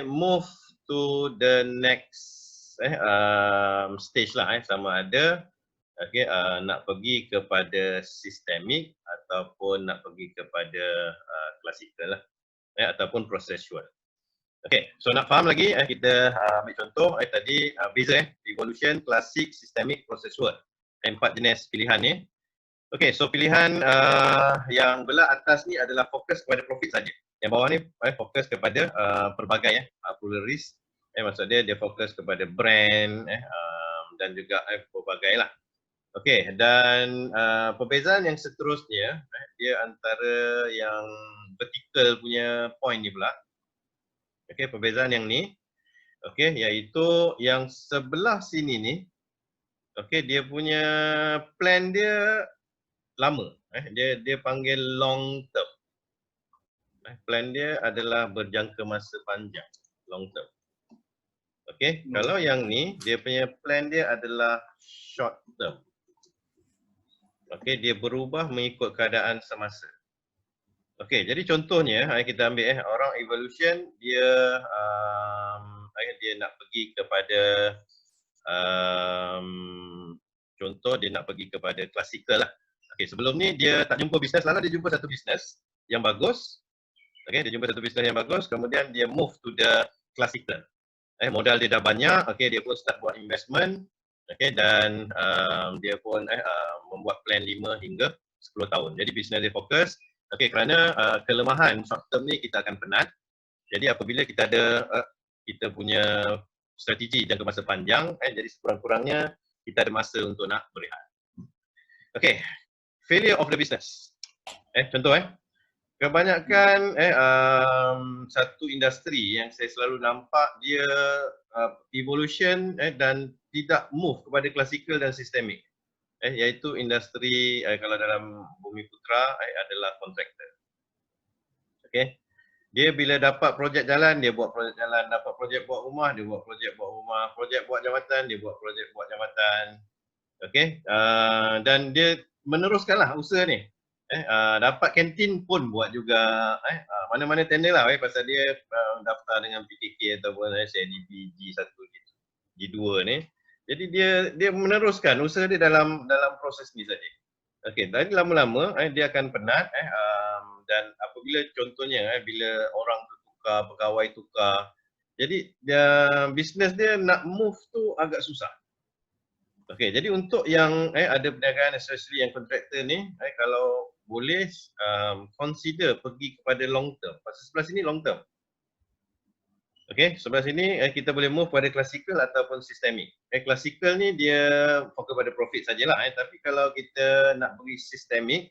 move to the next stage lah sama ada nak pergi kepada sistemik ataupun nak pergi kepada klasikal lah ataupun prosesual. Okey, so nak faham lagi kita ambil contoh tadi beza evolution, klasik, sistemik, prosesual. 4 jenis pilihan ni. Okey, so pilihan yang belah atas ni adalah fokus kepada profit saja. Yang bawah ni fokus kepada pelbagai pluralist. Maksud dia fokus kepada brand dan juga pelbagai lah. Okey, dan perbezaan yang seterusnya dia antara yang vertical punya point ni pula. Okey, perbezaan yang ni iaitu yang sebelah sini ni dia punya plan dia lama. Dia panggil long term. Plan dia adalah berjangka masa panjang, long term. Okey, kalau yang ni dia punya plan dia adalah short term. Okey, dia berubah mengikut keadaan semasa. Okey, jadi contohnya kita ambil orang evolution dia dia nak pergi kepada contoh dia nak pergi kepada klasikal lah. Okey, sebelum ni dia tak jumpa bisnes, lalu dia jumpa satu bisnes yang bagus. Okey, dia jumpa satu bisnes yang bagus, kemudian dia move to the klasikal. Modal dia dah banyak, dia pun start buat investment. Okay, dan dia pun membuat plan 5 hingga 10 tahun. Jadi bisnes dia fokus. Okay, kerana kelemahan short term ni kita akan penat. Jadi apabila kita ada kita punya strategi jangka masa panjang, jadi sekurang-kurangnya kita ada masa untuk nak berehat. Okay, failure of the business. Contoh kebanyakan satu industri yang saya selalu nampak dia evolution dan tidak move kepada klasikal dan sistemik. Iaitu industri kalau dalam Bumi Putra adalah kontraktor. Okay. Dia bila dapat projek jalan, dia buat projek jalan. Dapat projek buat rumah, dia buat projek buat rumah. Projek buat jawatan, dia buat projek buat jawatan. Okay. Dan dia meneruskanlah usaha ni. Dapat kantin pun buat juga. Mana-mana tender lah pasal dia daftar dengan PKK ataupun CIDB G1, G2 ni. Jadi dia meneruskan usaha dia dalam proses ni saja. Okay, tapi lama-lama dia akan penat dan apabila contohnya bila orang tukar, pegawai tukar, jadi bisnes dia nak move tu agak susah. Okay, jadi untuk yang ada perniagaan especially yang kontraktor ni, kalau boleh consider pergi kepada long term. Pasal sebelah sini long term. Okay, sebelah sini kita boleh move pada klasikal ataupun sistemik. Klasikal ni dia fokus pada profit sajalah. Tapi kalau kita nak pergi sistemik,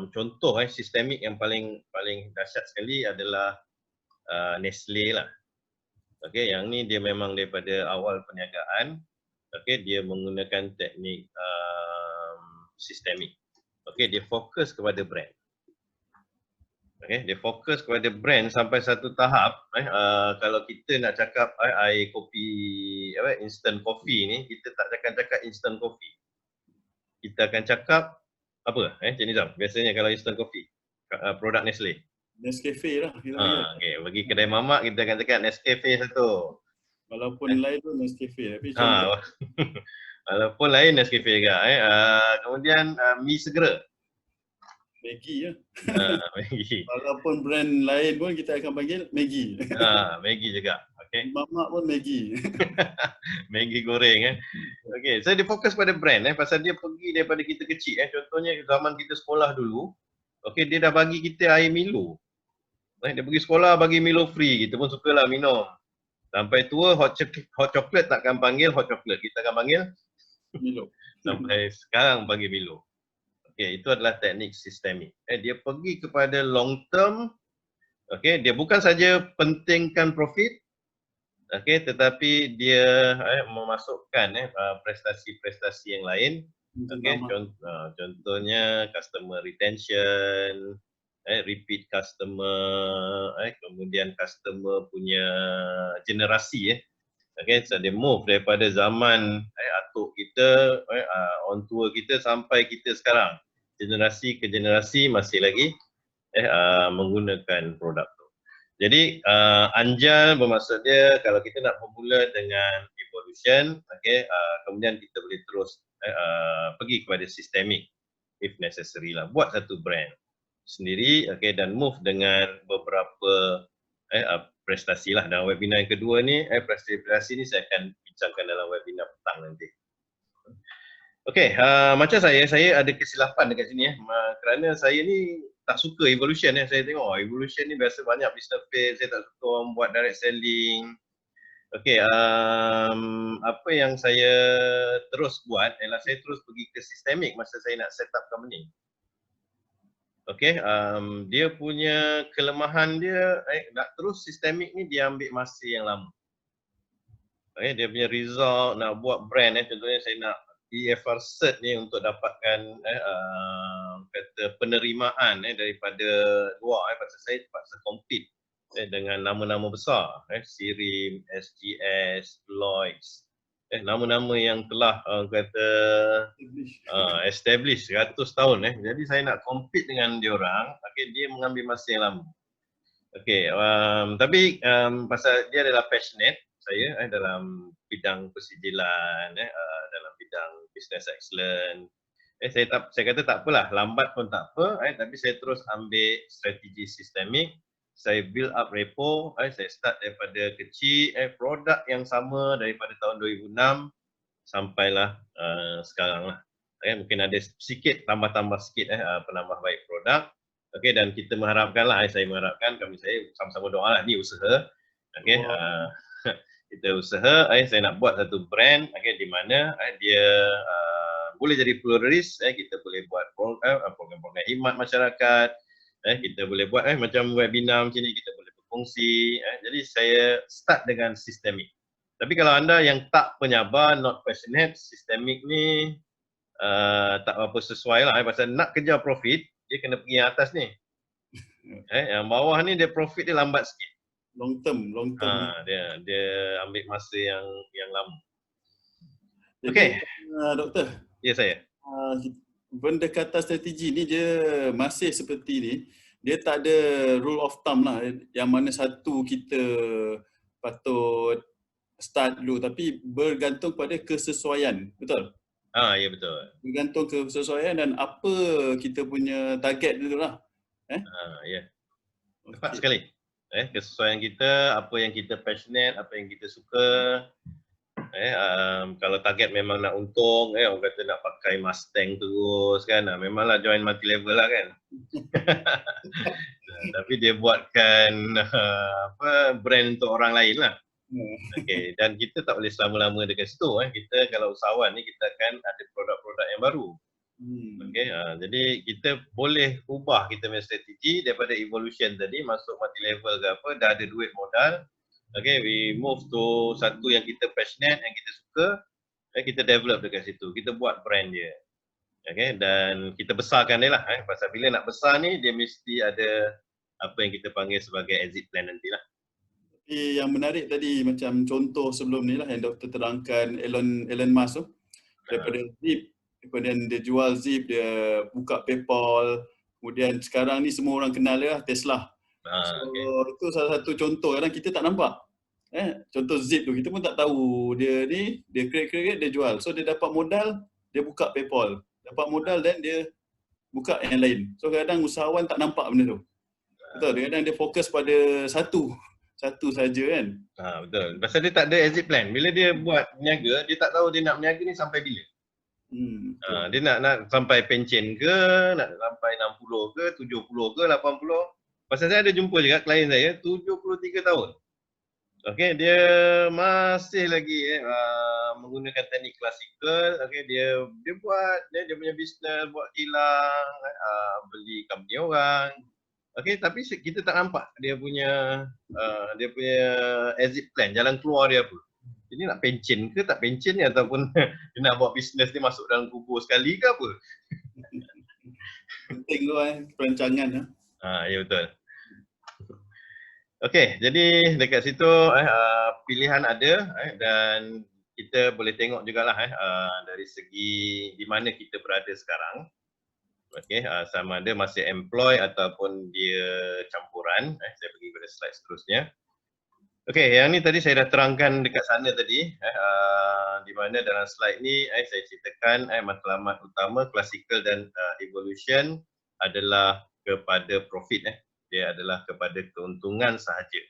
contoh sistemik yang paling dahsyat sekali adalah Nestle lah. Okay, yang ni dia memang daripada awal perniagaan. Okay, dia menggunakan teknik sistemik. Okay, dia fokus kepada brand. Okay, dia fokus kepada brand sampai satu tahap. Kalau kita nak cakap air kopi, instant coffee ni, kita tak akan cakap instant coffee. Kita akan cakap apa? Cik Nizam, biasanya kalau instant coffee, produk Nestle. Nescafe lah. Okay, bagi kedai mamak kita akan cakap Nescafe satu. Walaupun lain pun Nescafe. Tapi walaupun lain Nescafe juga. Kemudian mi segera. Maggi ya. Maggi. Walaupun brand lain pun kita akan panggil Maggi. Maggi juga. Okay. Mamak pun Maggi. Maggi goreng Okay, so dia fokus pada brand pasal dia pergi daripada kita kecil contohnya zaman kita sekolah dulu. Okay, dia dah bagi kita air Milo. Dia pergi sekolah bagi Milo free, kita pun sukalah minum. Sampai tua hot chocolate takkan panggil hot chocolate, kita akan panggil Milo. Sampai sekarang panggil Milo. Okay, itu adalah teknik sistemik. Dia pergi kepada long term. Okay, dia bukan saja pentingkan profit. Okay, tetapi dia memasukkan prestasi-prestasi yang lain. Okay, contohnya customer retention, repeat customer, kemudian customer punya generasi. Okay, so dia move daripada zaman atuk kita, on tua kita sampai kita sekarang. Generasi ke generasi masih lagi menggunakan produk tu. Jadi anjal bermaksud dia kalau kita nak bermula dengan evolution, okay, kemudian kita boleh terus pergi kepada systemic if necessary lah. Buat satu brand sendiri, okay, dan move dengan beberapa prestasi lah. Dalam webinar yang kedua ni, prestasi ni saya akan bincangkan dalam webinar petang nanti. Okay, macam saya ada kesilapan dekat sini kerana saya ni tak suka evolution saya tengok evolution ni biasa banyak business fail, saya tak suka orang buat direct selling. Okay, apa yang saya terus buat ialah saya terus pergi ke sistemik masa saya nak set up company. Okay, dia punya kelemahan dia nak terus sistemik ni dia ambil masa yang lama. Okay, dia punya result nak buat brand contohnya saya nak EFR cert ni untuk dapatkan kata penerimaan daripada luar pasal saya terpaksa compete dengan nama-nama besar Sirim, SGS, Lloyds, nama-nama yang telah kata established 100 tahun jadi saya nak compete dengan diorang, okay, dia mengambil masa yang lama. Okay, tapi pasal dia adalah passionate saya dalam bidang persijilan, dalam bidang business excellence. Saya kata tak apalah, lambat pun tak apa, tapi saya terus ambil strategi sistemik. Saya build up repo, saya start daripada kecil, produk yang sama daripada tahun 2006 sampailah sekarang lah. Mungkin ada sikit tambah-tambah sikit penambah baik produk. Dan kita mengharapkan lah, saya mengharapkan, saya sama-sama doa lah, ni usaha. Kita usaha, saya nak buat satu brand di mana dia boleh jadi pluralis, kita boleh buat program-program khidmat masyarakat, kita boleh buat macam webinar macam ni, kita boleh berfungsi. Jadi saya start dengan sistemik. Tapi kalau anda yang tak penyabar, not passionate, sistemik ni tak apa sesuai lah, pasal nak kejar profit, dia kena pergi yang atas ni. Yang bawah ni dia profit dia lambat sikit. Long term. Dia ambil masa yang lama. Jadi, Doktor. Ya, saya. Pendekatan strategi ni dia masih seperti ni. Dia tak ada rule of thumb lah, yang mana satu kita patut start dulu, tapi bergantung pada kesesuaian. Betul? Ya, betul. Bergantung kesesuaian dan apa kita punya target dulu lah. Ya. Tepat sekali. Kesesuaian kita, apa yang kita passionate, apa yang kita suka. Kalau target memang nak untung, orang kata nak pakai Mustang terus kan, memanglah join multi level lah kan. Tapi dia buatkan brand untuk orang lain lah. Dan kita tak boleh selama-lama dekat situ. Kita kalau usahawan ni, kita akan ada produk-produk yang baru. Jadi kita boleh ubah kita punya strategi daripada evolution tadi masuk multi level ke apa, dah ada duit modal. We move to satu yang kita passionate, yang kita suka, kita develop dekat situ, kita buat brand dia. Dan kita besarkan dia lah. Pasal bila nak besar ni, dia mesti ada apa yang kita panggil sebagai exit plan nantilah. Yang menarik tadi macam contoh sebelum ni lah yang Doktor terangkan Elon Musk tu, daripada Zip, kemudian dia jual Zip, dia buka PayPal, kemudian sekarang ni semua orang kenal dia lah, Tesla. Itu salah satu contoh, kadang kita tak nampak. Contoh Zip tu, kita pun tak tahu dia ni, dia create, dia jual. So dia dapat modal, dia buka PayPal. Dapat modal dan dia buka yang lain. So kadang usahawan tak nampak benda tu. Betul, kadang dia fokus pada satu saja kan. Betul. Pasal dia tak ada exit plan. Bila dia buat berniaga, dia tak tahu dia nak berniaga ni sampai bila. Dia nak sampai pencen ke, nak sampai 60 ke, 70 ke, 80. Pasal saya ada jumpa juga klien saya 73 tahun. Dia masih lagi menggunakan teknik klasikal. Dia buat dia punya bisnes, buat kilang, beli company orang. Tapi kita tak nampak dia punya exit plan, jalan keluar dia apa. Jadi nak pencen ke tak pencen ni, ataupun dia nak buat bisnes dia masuk dalam kubur sekali ke apa. Penting tu perancangan. Ya, betul. Jadi dekat situ pilihan ada dan kita boleh tengok jugalah dari segi di mana kita berada sekarang. Sama ada masih employ ataupun dia campuran. Saya pergi pada slide seterusnya. Yang ni tadi saya dah terangkan dekat sana tadi, di mana dalam slide ni saya ceritakan matlamat utama classical dan evolution adalah kepada profit. Dia adalah kepada keuntungan sahaja.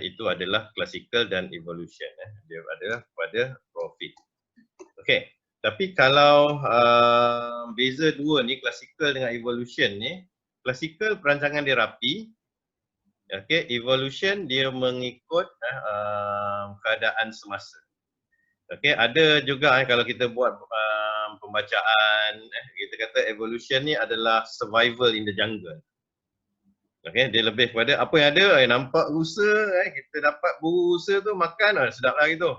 Itu adalah classical dan evolution. Dia adalah kepada profit. Tapi kalau beza dua ni, classical dengan evolution ni, classical perancangan dia rapi. Evolution dia mengikut keadaan semasa. Ada juga kalau kita buat pembacaan, kita kata evolution ni adalah survival in the jungle. Dia lebih kepada apa yang ada, nampak rusa, kita dapat buru rusa tu makan, sedap lah gitu.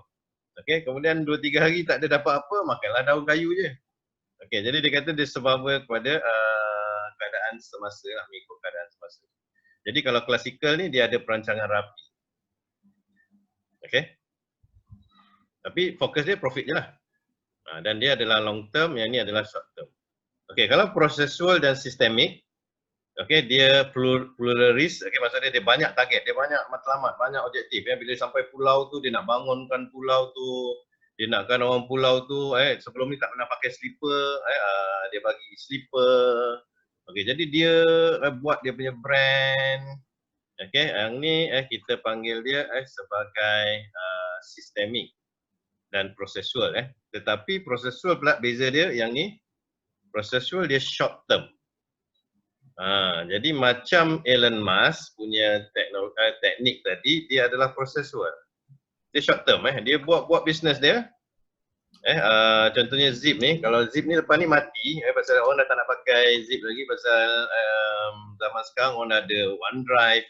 Kemudian 2-3 hari tak ada dapat apa, makanlah daun kayu je. Jadi dia kata dia survival kepada keadaan semasa lah, mengikut keadaan semasa. Jadi kalau klasikal ni dia ada perancangan rapi. Tapi fokus dia profit je lah. Dan dia adalah long term, yang ni adalah short term. Kalau processual dan sistemik, dia pluralis, maksudnya dia banyak target, dia banyak matlamat, banyak objektif. Bila sampai pulau tu, dia nak bangunkan pulau tu, dia nakkan orang pulau tu, sebelum ni tak pernah pakai slipper, dia bagi slipper. Jadi dia buat dia punya brand. Yang ni kita panggil dia sebagai sistemik. dan processual Tetapi processual pula beza dia, yang ni processual dia short term. Jadi macam Elon Musk punya teknik tadi, dia adalah processual. Dia short term dia buat bisnes dia. Contohnya Zip ni, kalau Zip ni lepas ni mati pasal orang dah tak nak pakai Zip lagi pasal zaman sekarang orang ada OneDrive,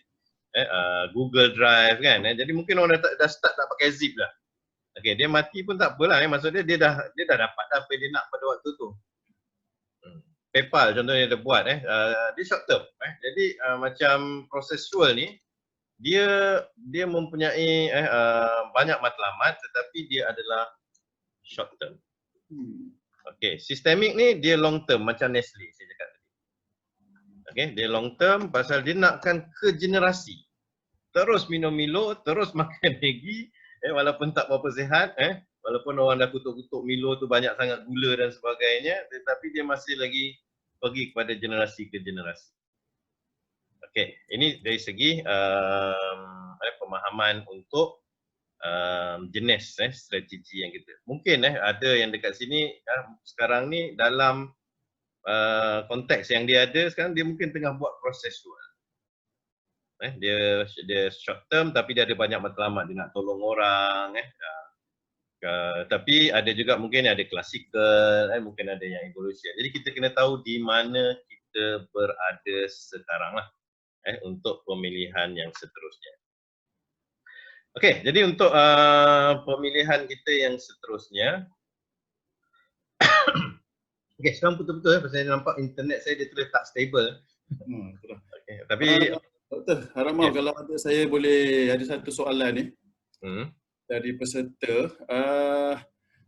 Google Drive kan. Jadi mungkin orang dah start tak pakai Zip dah. Okey, dia mati pun tak apalah maksud dia dah dapat apa dia nak pada waktu tu. PayPal contohnya dia buat dia short term jadi macam processual ni dia mempunyai banyak matlamat tetapi dia adalah short term. Okey, sistemik ni dia long term macam Nestle saya cakap tadi. Okey, dia long term pasal dia nakkan ke generasi. Terus minum Milo, terus makan Maggi walaupun tak berapa sihat walaupun orang dah kutuk-kutuk Milo tu banyak sangat gula dan sebagainya, tetapi dia masih lagi pergi kepada generasi ke generasi. Okey, ini dari segi pemahaman untuk jenis strategi yang kita. Mungkin ada yang dekat sini sekarang ni dalam konteks yang dia ada sekarang, dia mungkin tengah buat processual. Dia short term tapi dia ada banyak matlamat, dia nak tolong orang tapi ada juga mungkin ada klasikal, mungkin ada yang evolution. Jadi kita kena tahu di mana kita berada sekarang lah untuk pemilihan yang seterusnya. Okey, jadi untuk pemilihan kita yang seterusnya. Okey, sekarang betul-betul pasal saya nampak internet saya dia tulis tak stable. Okay, tapi Doktor, harap maaf kalau ada saya boleh ada satu soalan ni dari peserta.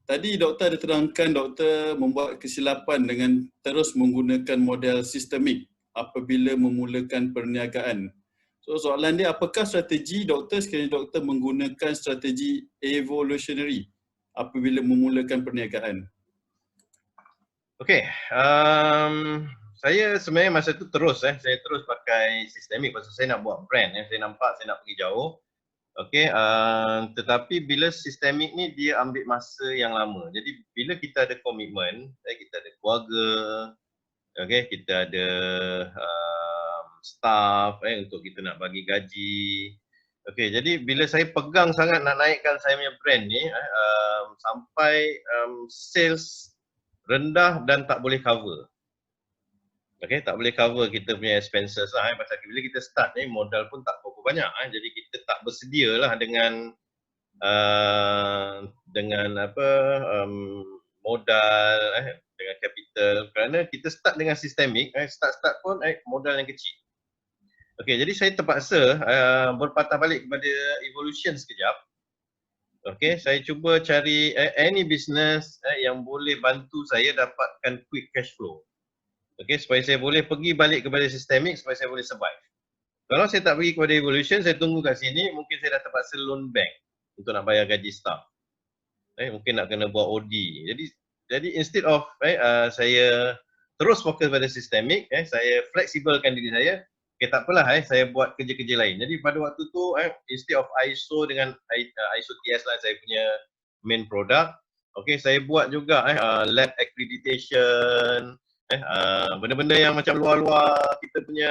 Tadi doktor ada terangkan doktor membuat kesilapan dengan terus menggunakan model sistemik apabila memulakan perniagaan. So soalan dia, apakah strategi doktor sekiranya doktor menggunakan strategi evolutionary apabila memulakan perniagaan? Okey, saya sebenarnya masa tu terus saya terus pakai sistemik pasal saya nak buat brand saya nampak saya nak pergi jauh. Okey, tetapi bila sistemik ni dia ambil masa yang lama. Jadi bila kita ada komitmen, kita ada keluarga, okey, kita ada staff untuk kita nak bagi gaji. Okey, jadi bila saya pegang sangat nak naikkan saya punya brand ni sampai sales rendah dan tak boleh cover. Okey, tak boleh cover kita punya expenses lah pasal bila kita start ni modal pun tak berapa banyak jadi kita tak bersedia lah dengan modal dengan capital kerana kita start dengan sistemik start pun modal yang kecil. Okey, jadi saya terpaksa berpatah balik kepada evolution sekejap. Okey, saya cuba cari any business yang boleh bantu saya dapatkan quick cash flow. Okey, supaya saya boleh pergi balik kepada sistemik supaya saya boleh survive. Kalau saya tak pergi kepada evolution, saya tunggu kat sini, mungkin saya dah terpaksa loan bank untuk nak bayar gaji staff. Mungkin nak kena buat OD. Jadi instead of saya terus fokus pada sistemik, saya fleksibelkan diri saya. Okay, tak apalah saya buat kerja-kerja lain. Jadi pada waktu tu instead of ISO dengan ISO TS lah saya punya main product. Okay, saya buat juga lab accreditation, benda-benda yang macam luar-luar kita punya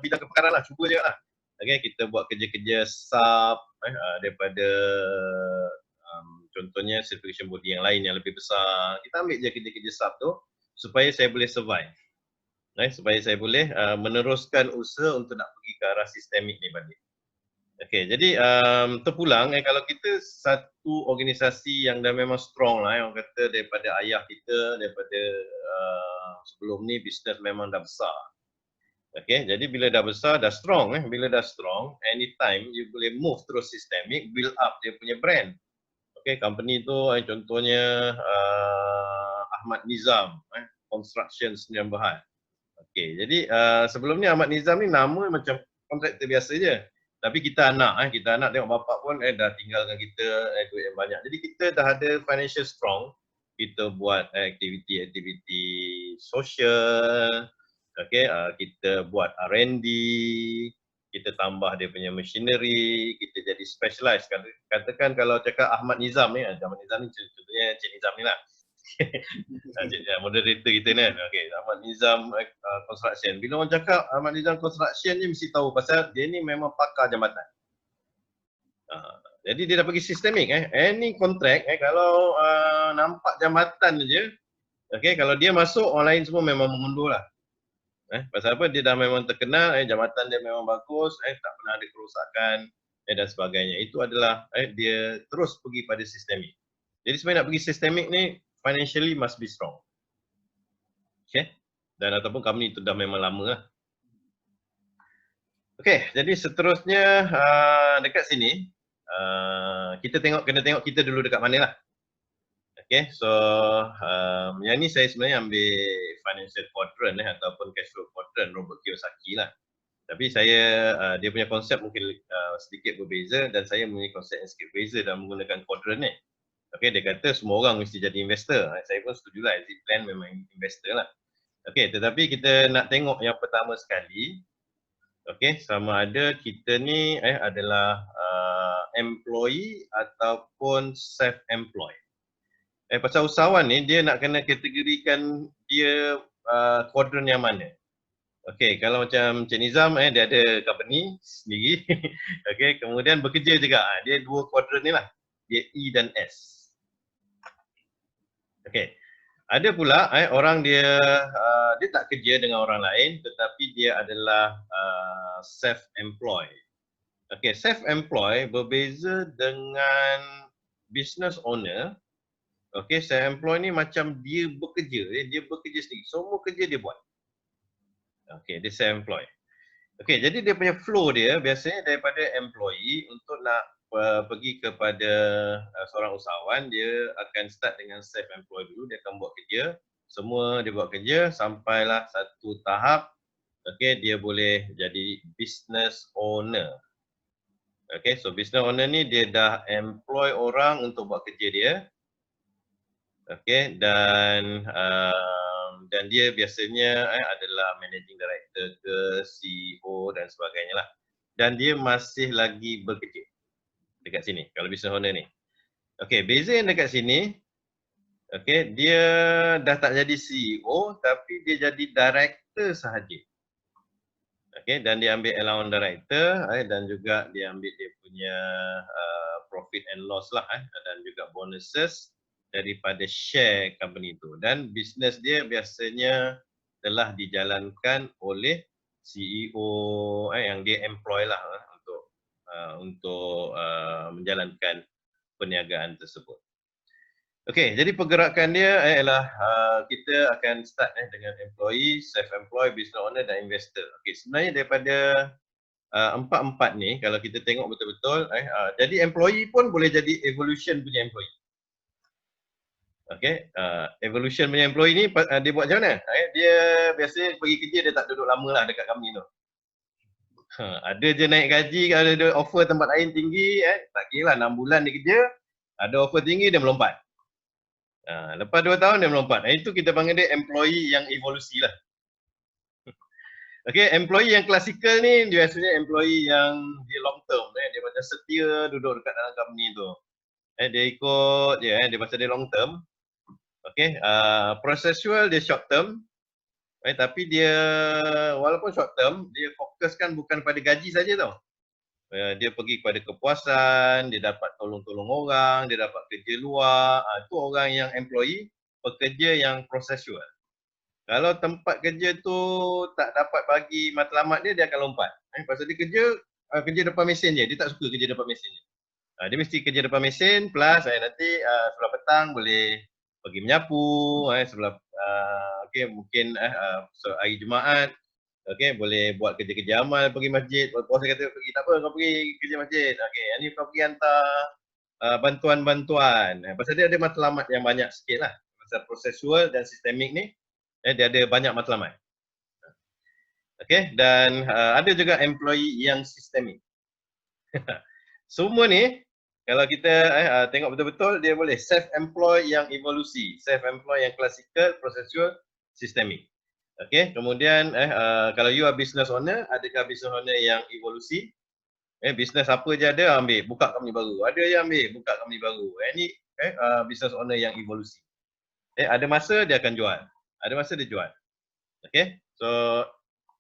bidang kepakaran lah, cuba je lah. Okay, kita buat kerja-kerja sub daripada contohnya certification body yang lain yang lebih besar. Kita ambil je kerja-kerja sub tu supaya saya boleh survive. Supaya saya boleh meneruskan usaha untuk nak pergi ke arah sistemik ni balik. Okey, jadi terpulang kalau kita satu organisasi yang dah memang strong lah, orang kata daripada ayah kita, daripada sebelum ni bisnes memang dah besar. Okey, jadi bila dah besar, dah strong bila dah strong, anytime you boleh move terus sistemik, build up dia punya brand. Okey, company tu contohnya Ahmad Nizam, Construction Sdn Bhd. Okey, jadi sebelum ni Ahmad Nizam ni nama macam kontraktor biasa je. Tapi kita anak tengok bapak pun dah tinggal dengan kita duit yang banyak. Jadi kita dah ada financial strong. Kita buat aktiviti sosial. Okey, kita buat R&D. kita tambah dia punya machinery, kita jadi specialized. Katakan kalau cakap Ahmad Nizam ni, Ahmad Nizam ni contohnya Cik Nizam ni lah. Moderator kita ni. Okay, Ahmad Nizam Construction. Bila orang cakap Ahmad Nizam Construction ni mesti tahu pasal dia ni memang pakar jambatan. Jadi dia dah bagi sistemik. Any contract, kalau nampak jambatan je, okay, kalau dia masuk, orang lain semua memang mengundur lah. Pasal apa? Dia dah memang terkenal, jambatan dia memang bagus, tak pernah ada kerosakan dan sebagainya. Itu adalah dia terus pergi pada sistemik. Jadi sebenarnya nak pergi sistemik ni, financially must be strong. Okay? Dan ataupun company itu dah memang lama lah. Okay, jadi seterusnya dekat sini, kita kena tengok kita dulu dekat mana lah. Okay, so yang ni saya sebenarnya ambil financial quadrant ataupun cash flow quadrant Robert Kiyosaki lah. Tapi saya dia punya konsep mungkin sedikit berbeza dan saya mempunyai konsep yang sedikit berbeza dalam menggunakan quadrant ni. Okay, dia kata semua orang mesti jadi investor. Saya pun setuju lah, exit plan memang investor lah. Okay, tetapi kita nak tengok yang pertama sekali, okay, sama ada kita ni adalah employee ataupun self-employed. Pasal usahawan ni dia nak kena kategorikan dia kuadran yang mana. Okey, kalau macam Cik Nizam dia ada company sendiri. Okey, kemudian bekerja juga. Dia dua kuadran ni lah. Dia E dan S. Okey. Ada pula orang dia tak kerja dengan orang lain tetapi dia adalah self-employed. Okey, self-employed berbeza dengan business owner. Okay, self-employed ni macam dia bekerja sendiri. Semua kerja dia buat. Okay, dia self-employed. Okay, jadi dia punya flow dia biasanya daripada employee untuk nak pergi kepada seorang usahawan, dia akan start dengan self-employed dulu, dia akan buat kerja. Semua dia buat kerja sampailah satu tahap, okay, dia boleh jadi business owner. Okay, so business owner ni dia dah employ orang untuk buat kerja dia. Okay, dan dia biasanya adalah managing director ke CEO dan sebagainya lah. Dan dia masih lagi bekerja dekat sini kalau business owner ni. Okay, beza yang dekat sini, okay, dia dah tak jadi CEO tapi dia jadi director sahaja. Okay, dan dia ambil allowance director dan juga dia ambil dia punya profit and loss lah dan juga bonuses daripada share company itu, dan bisnes dia biasanya telah dijalankan oleh CEO yang dia employ lah untuk menjalankan perniagaan tersebut. Okey, jadi pergerakan dia ialah kita akan start dengan employee, self-employed, business owner dan investor. Okey, sebenarnya daripada empat-empat ni kalau kita tengok betul-betul jadi employee pun boleh jadi evolution punya employee. Okay, evolution punya employee ni dia buat macam mana? Dia biasa pergi kerja, dia tak duduk lama lah dekat company tu. Ada je naik gaji, kalau ada offer tempat lain tinggi, tak kira lah 6 bulan dia kerja, ada offer tinggi dia melompat. Lepas 2 tahun dia melompat. Itu kita panggil dia employee yang evolusi lah. Okay, employee yang klasikal ni dia biasanya employee yang dia long term, dia macam setia duduk dekat dalam company tu. Dia ikut je, dia pasal dia long term. Okay, processual dia short term, tapi dia walaupun short term, dia fokuskan bukan pada gaji saja tau. Dia pergi kepada kepuasan, dia dapat tolong-tolong orang, dia dapat kerja luar. Itu orang yang employee, pekerja yang processual. Kalau tempat kerja tu tak dapat bagi matlamat dia akan lompat. Pasal dia kerja depan mesin je, dia tak suka kerja depan mesin je. Dia mesti kerja depan mesin plus nanti sebelah petang boleh pergi menyapu, sebelah mungkin hari Jumaat, boleh buat kerja-kerja amal, pergi masjid. Bos saya kata pergi, tak apa kau pergi kerja masjid. Ini kau pergi hantar bantuan-bantuan. Pasal dia ada matlamat yang banyak sikit lah. Pasal prosesual dan sistemik ni, dia ada banyak matlamat. Dan ada juga employee yang sistemik. Semua ni kalau kita tengok betul-betul, dia boleh self-employed yang evolusi, self-employed yang klasikal, prosesual, sistemik. Okey, kemudian kalau you are business owner, adakah business owner yang evolusi? Business apa je ada ambil, buka company baru. Ada yang ambil, buka company baru. Ni business owner yang evolusi. Ada masa dia akan jual. Ada masa dia jual. Okey. So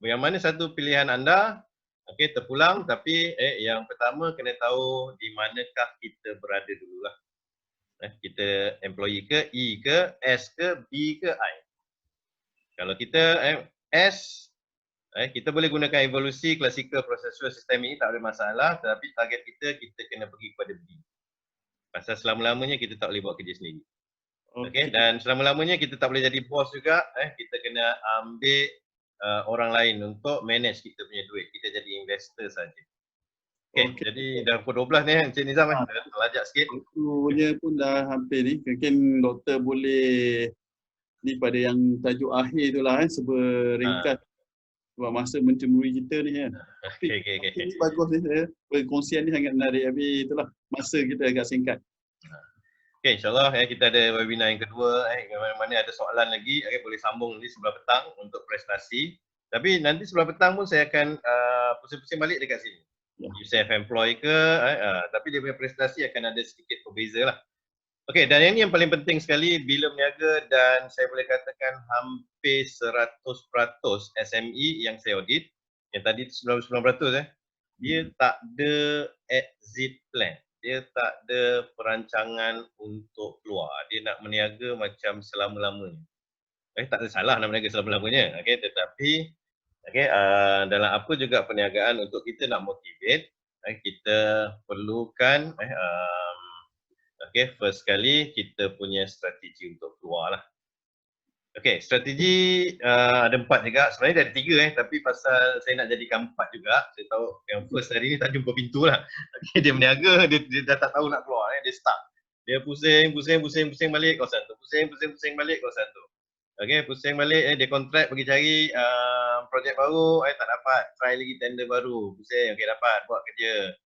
yang mana satu pilihan anda? Okey, terpulang, tapi yang pertama kena tahu di manakah kita berada dululah. Kita employee ke, E ke, S ke, B ke, I. Kalau kita S, kita boleh gunakan evolusi, klasikal, prosesual, sistem ini tak ada masalah, tetapi target kita kena pergi kepada B. Pasal selama-lamanya kita tak boleh buat kerja sendiri. Okey, dan selama-lamanya kita tak boleh jadi bos juga, kita kena ambil orang lain untuk manage kita punya duit. Kita jadi investor saja. Okey, jadi dah pukul 12 ni Encik Nizam dah terlajak sikit. Waktunya pun dah hampir ni. Mungkin doktor boleh ni pada yang tajuk akhir tu lah seberingkas sebab masa mencemburui kita ni kan. Okey. Ini bagus ni saya. Perkongsian ni sangat menarik, tapi itulah masa kita agak singkat. Okey, insyaAllah kita ada webinar yang kedua. Mana ada soalan lagi, boleh sambung nanti sebelah petang untuk prestasi. Tapi nanti sebelah petang pun saya akan pusing-pusing balik dekat sini. You self-employed ke, tapi dia punya prestasi akan ada sedikit berbeza lah. Okey, dan yang ni yang paling penting sekali bila berniaga, dan saya boleh katakan hampir 100% SME yang saya audit, yang tadi 99%, dia tak ada exit plan. Dia tak ada perancangan untuk keluar. Dia nak berniaga macam selama-lamanya. Tak ada salah nak berniaga selama-lamanya. Tetapi dalam apa juga perniagaan, untuk kita nak motivate, kita perlukan first sekali kita punya strategi untuk keluar lah. Strategi ada 4 juga. Sebenarnya dah ada 3 tapi pasal saya nak jadikan 4 juga. Saya tahu yang first hari ni tak jumpa pintu lah. Dia berniaga, dia dah tak tahu nak keluar. Dia stuck. Dia pusing balik kawasan tu. Pusing balik kawasan tu. Pusing balik, dia kontrak pergi cari projek baru, tak dapat. Try lagi tender baru. Pusing, dapat, buat kerja.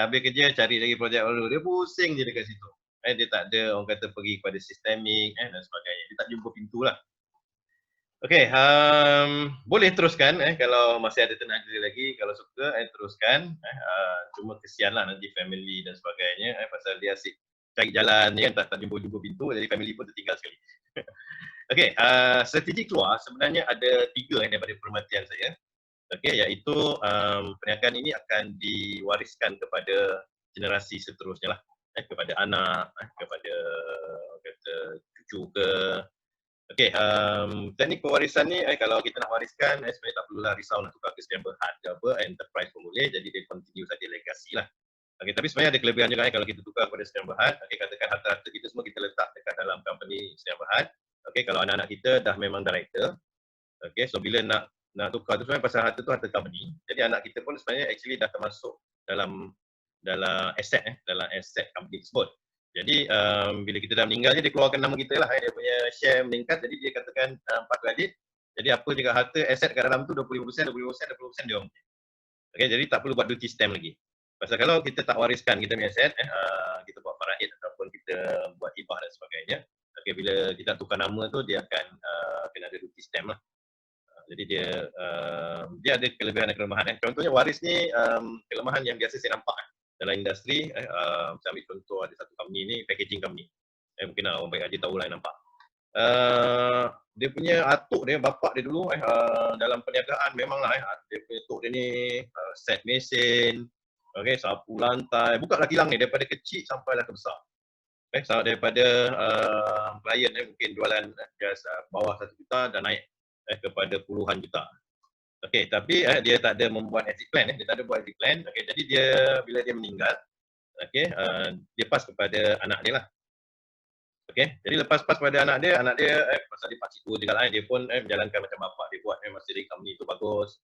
Habis kerja, cari lagi projek baru. Dia pusing je dekat situ. Dia tak ada, orang kata, pergi kepada sistemik dan sebagainya. Dia tak jumpa pintu lah. Boleh teruskan kalau masih ada tenaga lagi. Kalau suka, teruskan. Cuma kesian lah nanti family dan sebagainya. Pasal dia asyik cari jalan, tak jumpa pintu. Jadi family pun tertinggal sekali. Strategi keluar sebenarnya ada 3 daripada permatian saya. Iaitu perniagaan ini akan diwariskan kepada generasi seterusnya lah. Kepada anak, kepada cucu ke. Teknik pewarisan ni kalau kita nak wariskan, sebenarnya tak perlulah risau nak tukar ke sekian berhad ke apa, enterprise pun boleh, jadi dia continue saja legasi lah. Tapi sebenarnya ada kelebihan juga kalau kita tukar kepada sekian berhad. Katakan harta-harta kita semua kita letak dekat dalam company sekian berhad. Kalau anak-anak kita dah memang director, so bila nak tukar tu sebenarnya pasal harta tu harta company. Jadi anak kita pun sebenarnya actually dah termasuk dalam aset dalam aset company tersebut. Jadi bila kita dah meninggal je, dia keluarkan nama kita lah, dia punya share meningkat, jadi dia katakan 4 kredit. Jadi apa juga harta aset kat dalam tu 25%, 20% dia orang. Jadi tak perlu buat duty stamp lagi. Pasal kalau kita tak wariskan kita punya aset, kita buat faraid ataupun kita buat hibah dan sebagainya, bila kita tukar nama tu, dia akan kena ada duty stamp lah. Jadi dia ada kelebihan dan kelemahan. Contohnya waris ni kelemahan yang biasa saya nampak dalam industri. Saya ambil contoh, ada satu company ni, packaging company. Mungkin orang baik haji tahu lah, nampak. Dia punya atuk dia, bapak dia dulu dalam perniagaan memanglah dia punya atuk dia ni set mesin, sapu lantai, buka lah kilang ni daripada kecil sampailah ke besar. So daripada klien mungkin jualan bawah 1 juta dan naik kepada puluhan juta. Tapi dia tak ada membuat exit plan, dia tak ada buat exit plan. Jadi dia bila dia meninggal, dia pas kepada anak dia lah. Jadi lepas pada anak dia pasal dia pakcik tua juga lah, dia pun menjalankan macam bapak dia buat, masih di company tu bagus.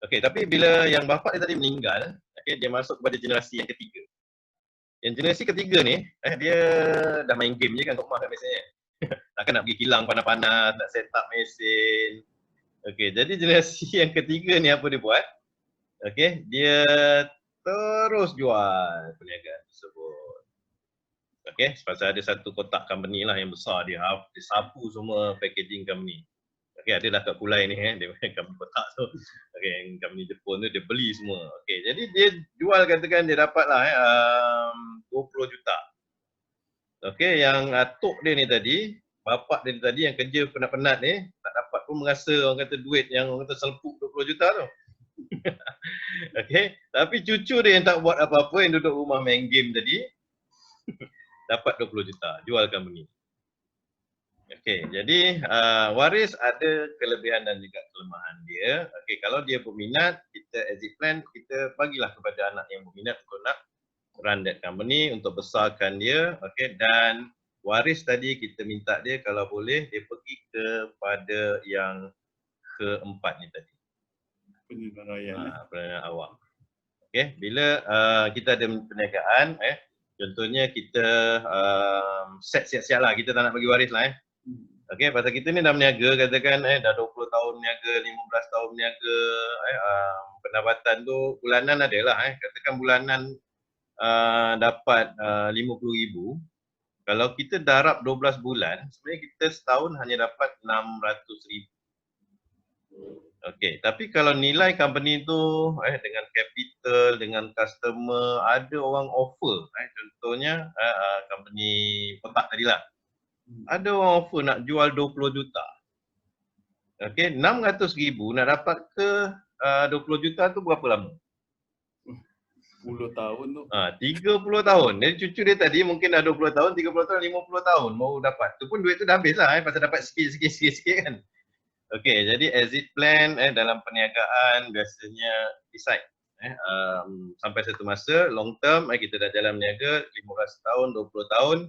Tapi bila yang bapak dia tadi meninggal, dia masuk kepada generasi yang ketiga. Yang generasi ketiga ni, dia dah main game je kan kat rumah kan biasanya. Takkan nak pergi kilang panas-panas, nak set up mesin. Jadi generasi yang ketiga ni apa dia buat? Dia terus jual perniagaan tersebut. Sebab ada satu kotak company lah yang besar, dia sapu semua packaging company. Okey, adalah kat Kulai ni dia company kotak tu. Okey, company Jepun tu dia beli semua. Okey, jadi dia jual katakan dia dapatlah 20 juta. Okey, yang atuk dia ni tadi, bapak dia ni tadi yang kerja penat-penat ni, tak dapat pun merasa orang kata duit yang orang kata selepuk 20 juta tu. Okey, tapi cucu dia yang tak buat apa-apa, yang duduk rumah main game tadi, dapat 20 juta, jual company. Okey, jadi waris ada kelebihan dan juga kelemahan dia. Okey, kalau dia berminat, kita exit plan, kita bagilah kepada anak yang berminat untuk nak run that company, untuk besarkan dia. Okey, dan waris tadi kita minta dia kalau boleh dia pergi kepada yang keempat ni tadi. Perniagaan awam. Okey, bila kita ada perniagaan, contohnya kita set siap-siap lah, kita tak nak bagi waris lah Okey, pasal kita ni dah berniaga, katakan dah 20 tahun berniaga, 15 tahun berniaga, pendapatan tu bulanan adalah katakan bulanan dapat 50,000. Kalau kita darab 12 bulan, sebenarnya kita setahun hanya dapat 600,000. Okey, tapi kalau nilai company tu dengan capital, dengan customer, ada orang offer, contohnya company kotak tadilah. Ada orang offer nak jual 20 juta. Okey, 600,000 nak dapat ke 20 juta tu berapa lama? 10 tahun tu. 30 tahun. Jadi cucu dia tadi mungkin dah 20 tahun, 30 tahun, 50 tahun baru dapat. Tu pun duit tu dah habis lah pasal dapat sikit-sikit kan. Okey, jadi exit plan dalam perniagaan biasanya decide sampai satu masa long term kita dah jalan berniaga 15 tahun, 20 tahun.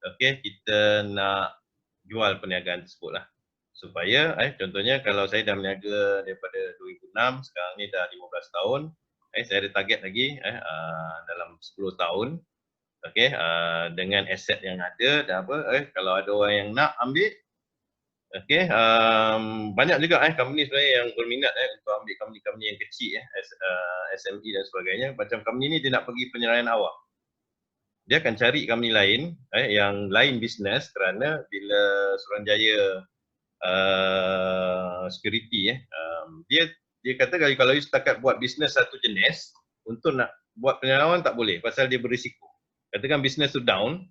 Okey, kita nak jual perniagaan tersebut lah. Supaya contohnya kalau saya dah berniaga daripada 2006, sekarang ni dah 15 tahun, saya ada target lagi dalam 10 tahun. Okey, dengan aset yang ada dah apa, kalau ada orang yang nak ambil, okey, banyak juga company sebenarnya yang berminat untuk ambil company-company yang kecil SME dan sebagainya. Macam company ni dia nak pergi penyerahan awam. Dia akan cari company lain yang lain bisnes, kerana bila Suruhanjaya security dia kata kalau you setakat buat bisnes satu jenis, untuk nak buat penyerahan awam tak boleh pasal dia berisiko. Katakan bisnes tu down,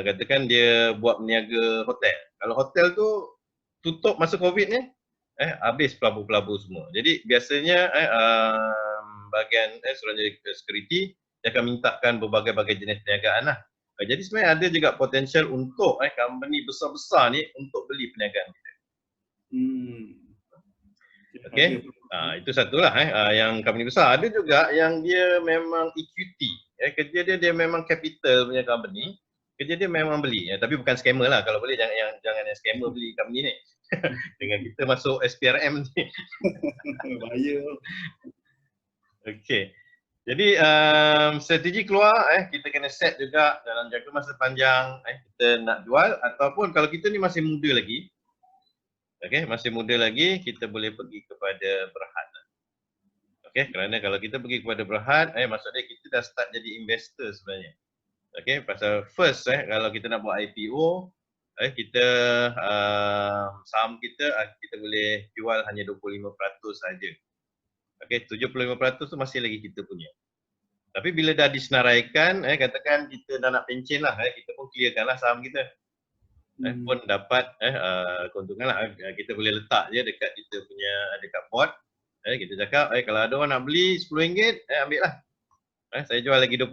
katakan dia buat meniaga hotel. Kalau hotel tu tutup masa Covid ni, habis pelabur-pelabur semua. Jadi biasanya bahagian Suruhanjaya security dia akan mintakan berbagai-bagai jenis perniagaan lah. Jadi sebenarnya ada juga potensial untuk company besar-besar ni untuk beli perniagaan kita. Okey, itu satulah yang company besar. Ada juga yang dia memang equity. Kerja dia memang capital punya company. Kerja dia memang beli. Tapi bukan scammer lah. Kalau boleh jangan yang scammer beli company ni. Dengan kita masuk SPRM ni. Bahaya. Okey. Jadi strategi keluar kita kena set juga dalam jangka masa panjang kita nak jual, ataupun kalau kita ni masih muda lagi, masih muda lagi, kita boleh pergi kepada Berhad. Kerana kalau kita pergi kepada Berhad, maksudnya kita dah start jadi investor sebenarnya. Pasal first kalau kita nak buat IPO, kita saham kita boleh jual hanya 25% saja. 75% tu masih lagi kita punya. Tapi bila dah disenaraikan, katakan kita dah nak pencen lah, kita pun clearkan lah saham kita. Pun dapat keuntungan lah. Kita boleh letak je dekat kita punya, dekat board. Kita cakap, kalau ada orang nak beli RM10, ambil lah. Saya jual lagi 25%.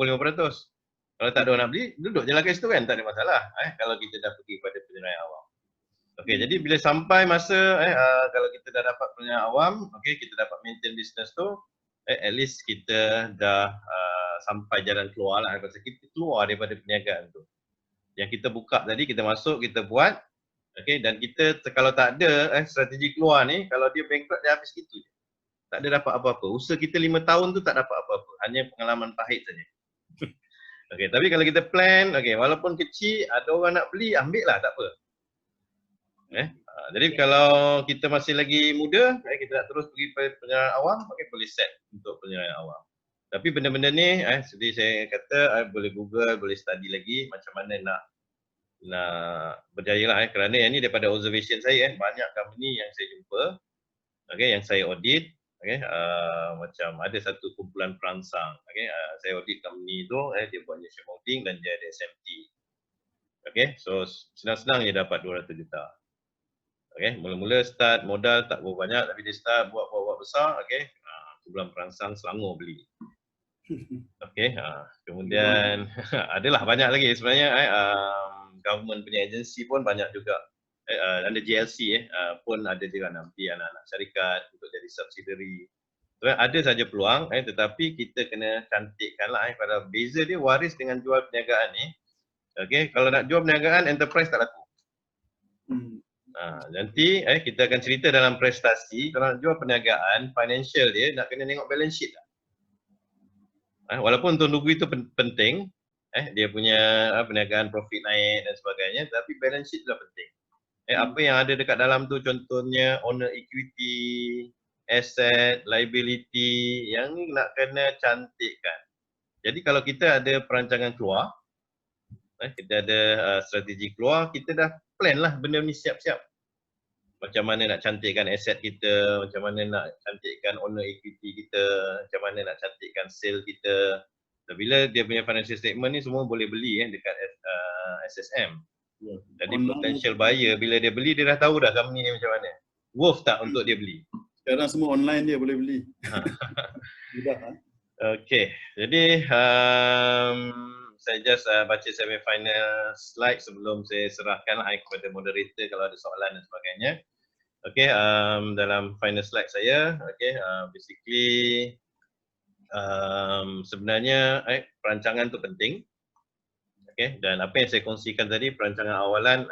Kalau tak ada orang nak beli, duduk je lah kat situ kan, tak ada masalah. Kalau kita dah pergi pada penyerahan awam. Jadi bila sampai masa kalau kita dah dapat penyerahan awam, kita dapat maintain business tu, at least kita dah sampai jalan keluar lah. Pasal kita keluar daripada perniagaan tu. Yang kita buka tadi, kita masuk, kita buat. Dan kita kalau tak ada strategi keluar ni, kalau dia bankrupt, dia habis gitu je. Tak ada dapat apa-apa. Usaha kita 5 tahun tu tak dapat apa-apa. Hanya pengalaman pahit saja. Tapi kalau kita plan, walaupun kecil, ada orang nak beli, ambil lah, tak apa. Jadi kalau kita masih lagi muda, kita nak terus pergi penyerahan awam, boleh set untuk penyerahan awam. Tapi benda-benda ni, seperti saya kata, boleh Google, boleh study lagi macam mana nak nak berjaya lah kerana yang ni daripada observation saya banyak company yang saya jumpa, yang saya audit, macam ada satu kumpulan perangsang, saya audit company tu, dia buat shareholding dan dia ada SMT. So senang-senang dia dapat 200 juta. Mula-mula start modal tak berapa banyak tapi dia start buat besar, kumpulan perangsang Selangor beli. Kemudian adalah banyak lagi sebenarnya, government punya agensi pun banyak juga. Under GLC pun ada juga nanti anak-anak syarikat untuk jadi subsidiary. Ada saja peluang, tetapi kita kena cantikkanlah. Pada beza dia waris dengan jual perniagaan ni. Kalau nak jual perniagaan, enterprise tak laku. Nanti kita akan cerita dalam prestasi, kalau nak jual perniagaan, financial dia nak kena tengok balance sheet lah. Walaupun untung rugi itu penting, dia punya perniagaan profit naik dan sebagainya, tapi balance sheet lah penting. Apa yang ada dekat dalam tu contohnya owner equity, asset, liability, yang ni nak kena cantikkan. Jadi kalau kita ada perancangan keluar, kita ada strategi keluar, kita dah plan lah benda ni siap-siap. Macam mana nak cantikkan aset kita, macam mana nak cantikkan owner equity kita, macam mana nak cantikkan sale kita. Bila dia punya financial statement ni semua boleh beli dekat SSM. Jadi potential buyer bila dia beli dia dah tahu dah company ni macam mana. Worth tak untuk dia beli. Sekarang semua online dia boleh beli. Jadi saya just baca saya punya final slide sebelum saya serahkan kepada moderator kalau ada soalan dan sebagainya. Dalam final slide saya, basically sebenarnya perancangan tu penting. Dan apa yang saya kongsikan tadi, perancangan awalan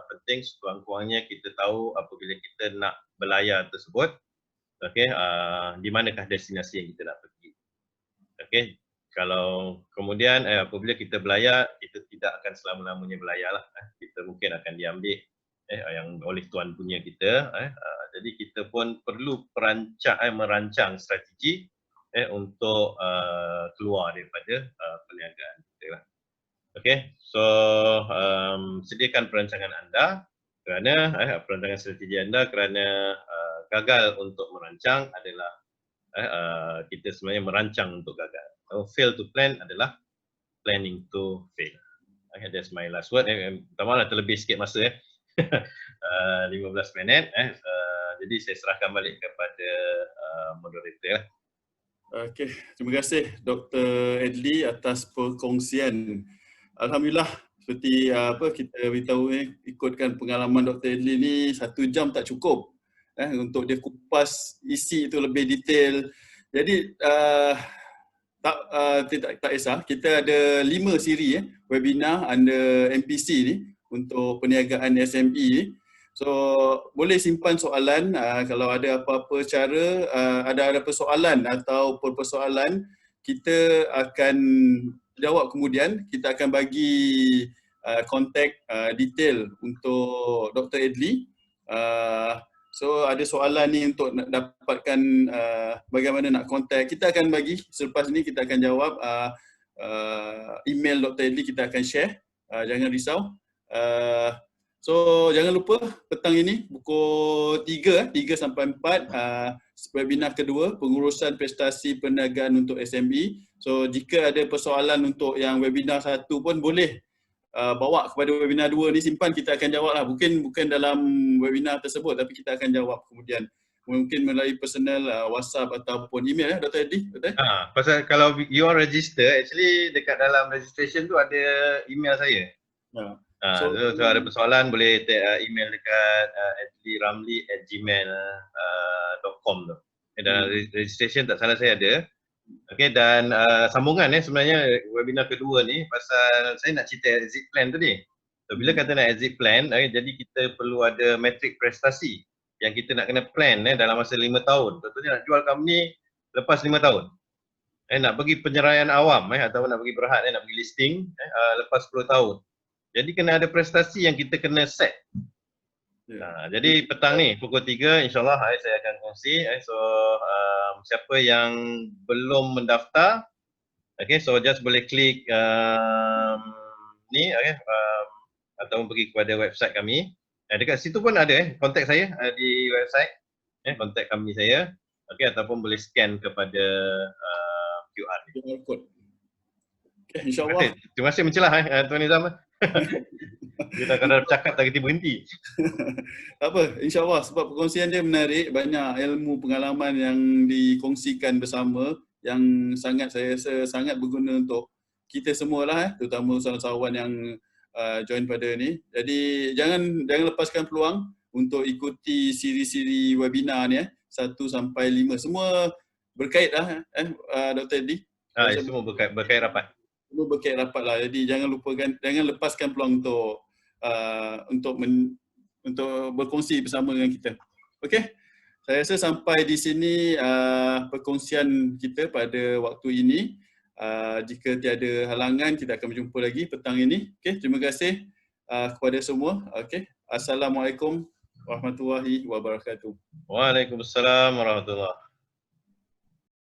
penting, sekurang-kurangnya kita tahu apabila kita nak berlayar tersebut, di manakah destinasi yang kita nak pergi. Kalau kemudian apabila kita berlayar, kita tidak akan selama-lamanya berlayar lah. Kita mungkin akan diambil yang oleh tuan punya kita. Jadi kita pun perlu merancang strategi untuk keluar daripada perniagaan kita lah. So sediakan perancangan anda kerana perancangan strategi anda kerana gagal untuk merancang adalah kita sebenarnya merancang untuk gagal. Fail to plan adalah planning to fail. That's my last word. Minta maaf lah terlebih sikit masa 15 minit. Jadi saya serahkan balik kepada moderator. Terima kasih Dr. Adli atas perkongsian. Alhamdulillah, seperti kita beritahu ikutkan pengalaman Dr. Adli ni 1 jam tak cukup untuk dia kupas isi itu lebih detail. Jadi tak kisah, kita ada 5 siri webinar under MPC ni untuk perniagaan SME ni. So boleh simpan soalan kalau ada apa-apa cara, ada persoalan atau persoalan, kita akan jawab kemudian. Kita akan bagi kontak detail untuk Dr. Adli. So ada soalan ni untuk nak dapatkan bagaimana nak kontak, kita akan bagi selepas ni, kita akan jawab. Email Dr. Adli kita akan share, jangan risau. So jangan lupa petang ini pukul 3 sampai 4 webinar kedua, pengurusan prestasi perniagaan untuk SME. So jika ada persoalan untuk yang webinar 1 pun boleh bawa kepada webinar 2 ni, simpan, kita akan jawab lah. Bukan dalam webinar tersebut, tapi kita akan jawab kemudian. Mungkin melalui personal WhatsApp ataupun email Dr. Adli, betul? Pasal kalau you register, actually dekat dalam registration tu ada email saya. So ada persoalan boleh email dekat adliramli@gmail.com tu. Dan registration tak salah saya ada. Dan sambungan sebenarnya webinar kedua ni pasal saya nak cerita exit plan tadi. So bila kata nak exit plan, jadi kita perlu ada metrik prestasi yang kita nak kena plan dalam masa 5 tahun. Contohnya nak jual company lepas 5 tahun. Nak pergi penyeraian awam atau nak pergi berhad, nak pergi listing lepas 10 tahun. Jadi kena ada prestasi yang kita kena set. Jadi petang ni pukul 3 insyaAllah saya akan kongsi. So siapa yang belum mendaftar, so just boleh klik ni ataupun pergi kepada website kami. Dekat situ pun ada kontak saya di website, kontak kami saya. Okey, ataupun boleh scan kepada QR ni. QR code. Okay, InsyaAllah. Terima kasih mencelah Tuan Nizam. Kita kadang bercakap tak berhenti. Tak apa, insyaAllah sebab perkongsian dia menarik, banyak ilmu pengalaman yang dikongsikan bersama yang sangat saya rasa sangat berguna untuk kita semualah, terutama usahawan yang join pada ni. Jadi jangan lepaskan peluang untuk ikuti siri-siri webinar ni 1 sampai 5. Semua berkait lah Dr. Edi. Semua berkait rapat. Semua berkait rapat lah. Jadi jangan lepaskan peluang untuk berkongsi bersama dengan kita. Okey. Saya rasa sampai di sini perkongsian kita pada waktu ini. Jika tiada halangan, kita akan berjumpa lagi petang ini. Okey, terima kasih kepada semua. Okey. Assalamualaikum warahmatullahi wabarakatuh. Waalaikumsalam warahmatullahi.